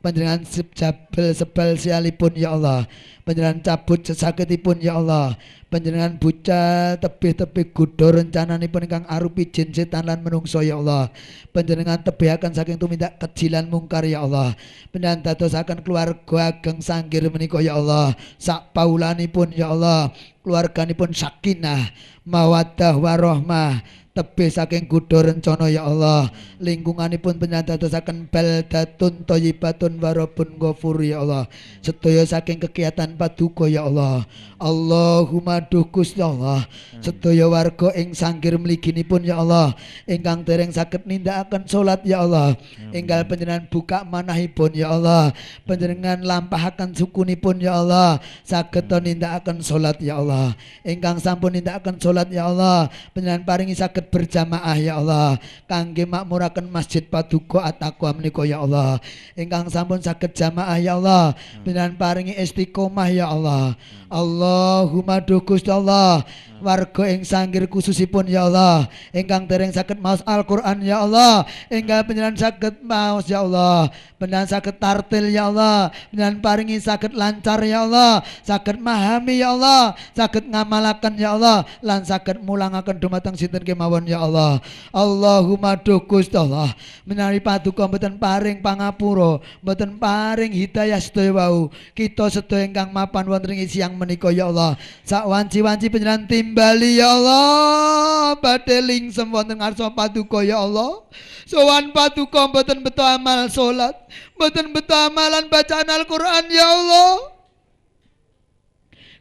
Panjenengan jabel sebal sialipun ya Allah. Panjenengan cabut sesakitipun ya Allah. Panjenengan buca tebih-tebih gudha rencananipun ingkang arupi jin setan lan menungso ya Allah. Panjenengan tebihaken saking tumindak kejilan mungkar ya Allah. Panjenengan dadosaken keluarga ageng sanggir menika ya Allah. Sak paulanipun ya Allah. Keluarganipun sakinah, mawaddah warahmah, tebih saking gudha rencana ya Allah. Lingkunganipun panjenengan dadosaken baldatun thayyibatun warabun ghafur ya Allah. Sedaya saking kegiatan paduka ya Allah. Allahumma duh Gusti Allah, sedaya warga ing sanggir mliginipun ya Allah, ingkang dereng saged nindakaken salat ya Allah, enggal panjenengan buka manahipun ya Allah, panjenengan lampahaken sukunipun ya Allah, saged nindakaken salat ya Allah. Ingkang sampun nindakaken salat ya Allah, panjenengan paringi saged berjamaah ya Allah, kangge makmuraken masjid paduka At-Taqwa menika ya Allah. Ingkang sampun saged jamaah ya Allah, panjenengan paringi istiqomah ya Allah. Allahumma duh Gusti Allah, warga ing sanggir khususipun ya Allah, ingkang dereng saged maos Al-Qur'an ya Allah, ingkang panjenengan saged maos ya Allah, panjenengan saged tartil ya Allah, panjenengan paringi saged lancar ya Allah, saged memahami ya Allah, saged ngamalaken ya Allah, lan saged mulangaken dumateng sinten kemawon ya Allah. Allahumma duh Gusti Allah, menawi paduka mboten paring pangapura, mboten paring hidayah sedaya wau, kita sedaya ingkang mapan wonten ing siang menika ya Allah, sak wanci-wanci panjenengan timbali ya Allah, badhe lingsem wonten ngarsa paduka ya Allah. Sowan paduka mboten beto amal salat, mboten beto amalan bacaan Al-Qur'an ya Allah.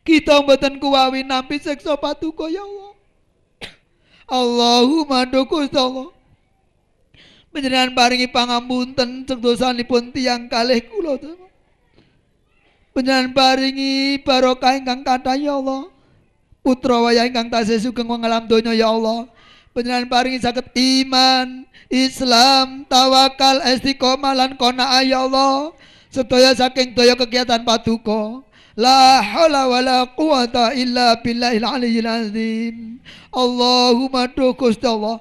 Kita mboten kuwawi nampi siksa paduka ya Allah. Allahumma duh Gusti Allah, panjenengan paringi pangampunten dosanipun tiyang kalih kula. Panjenengan paringi barokah ingkang kathah ya Allah. Putra wayah ingkang tasih sugeng wong alam donya ya Allah. Panjenengan paringi saged iman, Islam, tawakal, istiqomah lan qanaah ya Allah. Sedaya saking daya kegiatan paduka. La haula wala quwata illa billahil aliyyil azim. Allahumma duh Gusti Allah,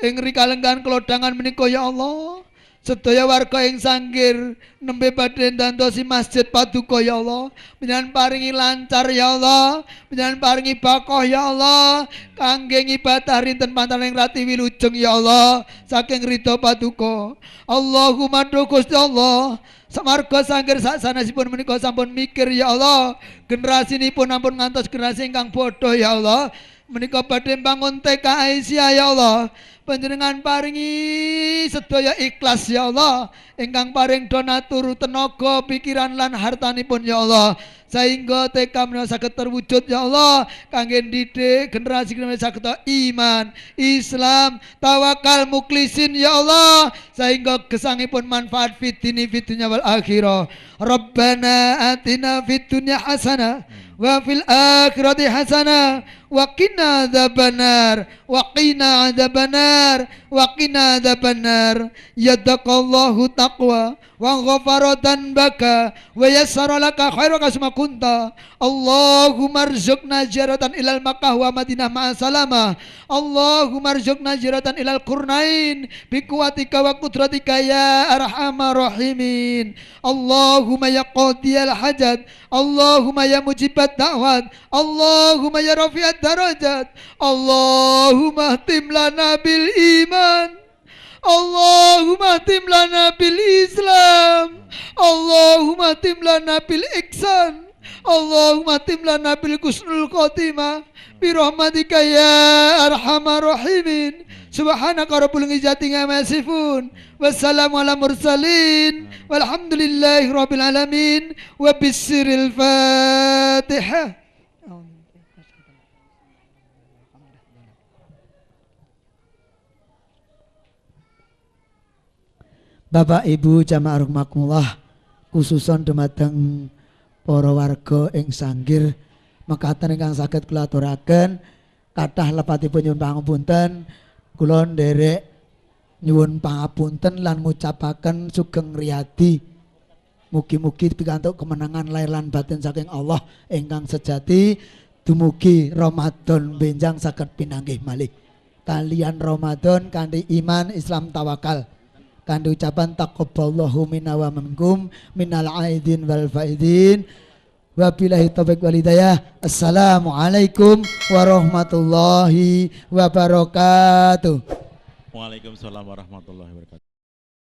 ing rikalenggan kelodhangan menika ya Allah, sedaya warga ing sanggir nembe badhe ndantosi masjid paduka ya Allah, panjenengan paringi lancar ya Allah, panjenengan paringi bakoh ya Allah, kangge ngibadah rinten pantaning rati wilujeng ya Allah, saking ridho paduka. Allahumma duh Gusti Allah, samarga sanggir sasanasipun menika sampun mikir ya Allah, generasinipun ampun ngantos generasi ingkang bodho ya Allah, menika badhe mbangun TK Aisyah ya Allah. Panjenengan paringi sedaya ikhlas ya Allah, ingkang paring donatur tenaga, pikiran lan hartanipun ya Allah, sehingga TK menika saged terwujud ya Allah, kangge didik generasi saged iman, Islam, tawakal, muklisin ya Allah, sehingga gesangipun manfaat fid dini fid dunya wal akhirah. Rabbana atina fid dunya hasanah wa fil akhirati hasanah wa qina adzabannar wa qina adzabannar wa qina adzabannar. Yadaqallahu taqwa wa ghafara dhanbaka wa yassara laka khairan kasma kunta. Allahumma arzuqna ziyaratan ilal Makkah wa Madinah ma'a salamah. Allahumma arzuqna ziyaratan ilal Qurnain bi quwwatika wa qudratika ya arhamar rahimin. Allahumma ya qadiyal hajat, Allahumma ya mujibat da'wat, Allahumma ya rafi'at darajat, Allahumma tim lana bil iman, Allahumma tim lana bil Islam, Allahumma tim lana bil ihsan, Allahumma tim lana bil husnul khotimah bi rahmatika ya arhamar rahimin. Subhanaka rabbul izzati amma yasifun, wassalamu ala mursalin, walhamdulillahi rabbil alamin, wa bisiril Fatihah. Bapak Ibu jamaah rahimakumullah, khususon dumateng para warga ing sanggir mekaten ingkang saged kula aturaken, kathah lepatipun nyuwun pangapunten, kula nderek nyuwun pangapunten lan ngucapaken sugeng riyadi. Mugi-mugi pikantuk kemenangan lahir lan batin saking Allah ingkang sejati, dumugi Ramadan benjang saged pinanggih malih kalian Ramadan kanthi iman Islam tawakal kanthi ucapan taqabbalallahu minna wa minkum minal aidin wal faidin. Wabillahi taufiq wal hidayah. Assalamualaikum warahmatullahi wabarakatuh. Waalaikumsalam warahmatullahi wabarakatuh.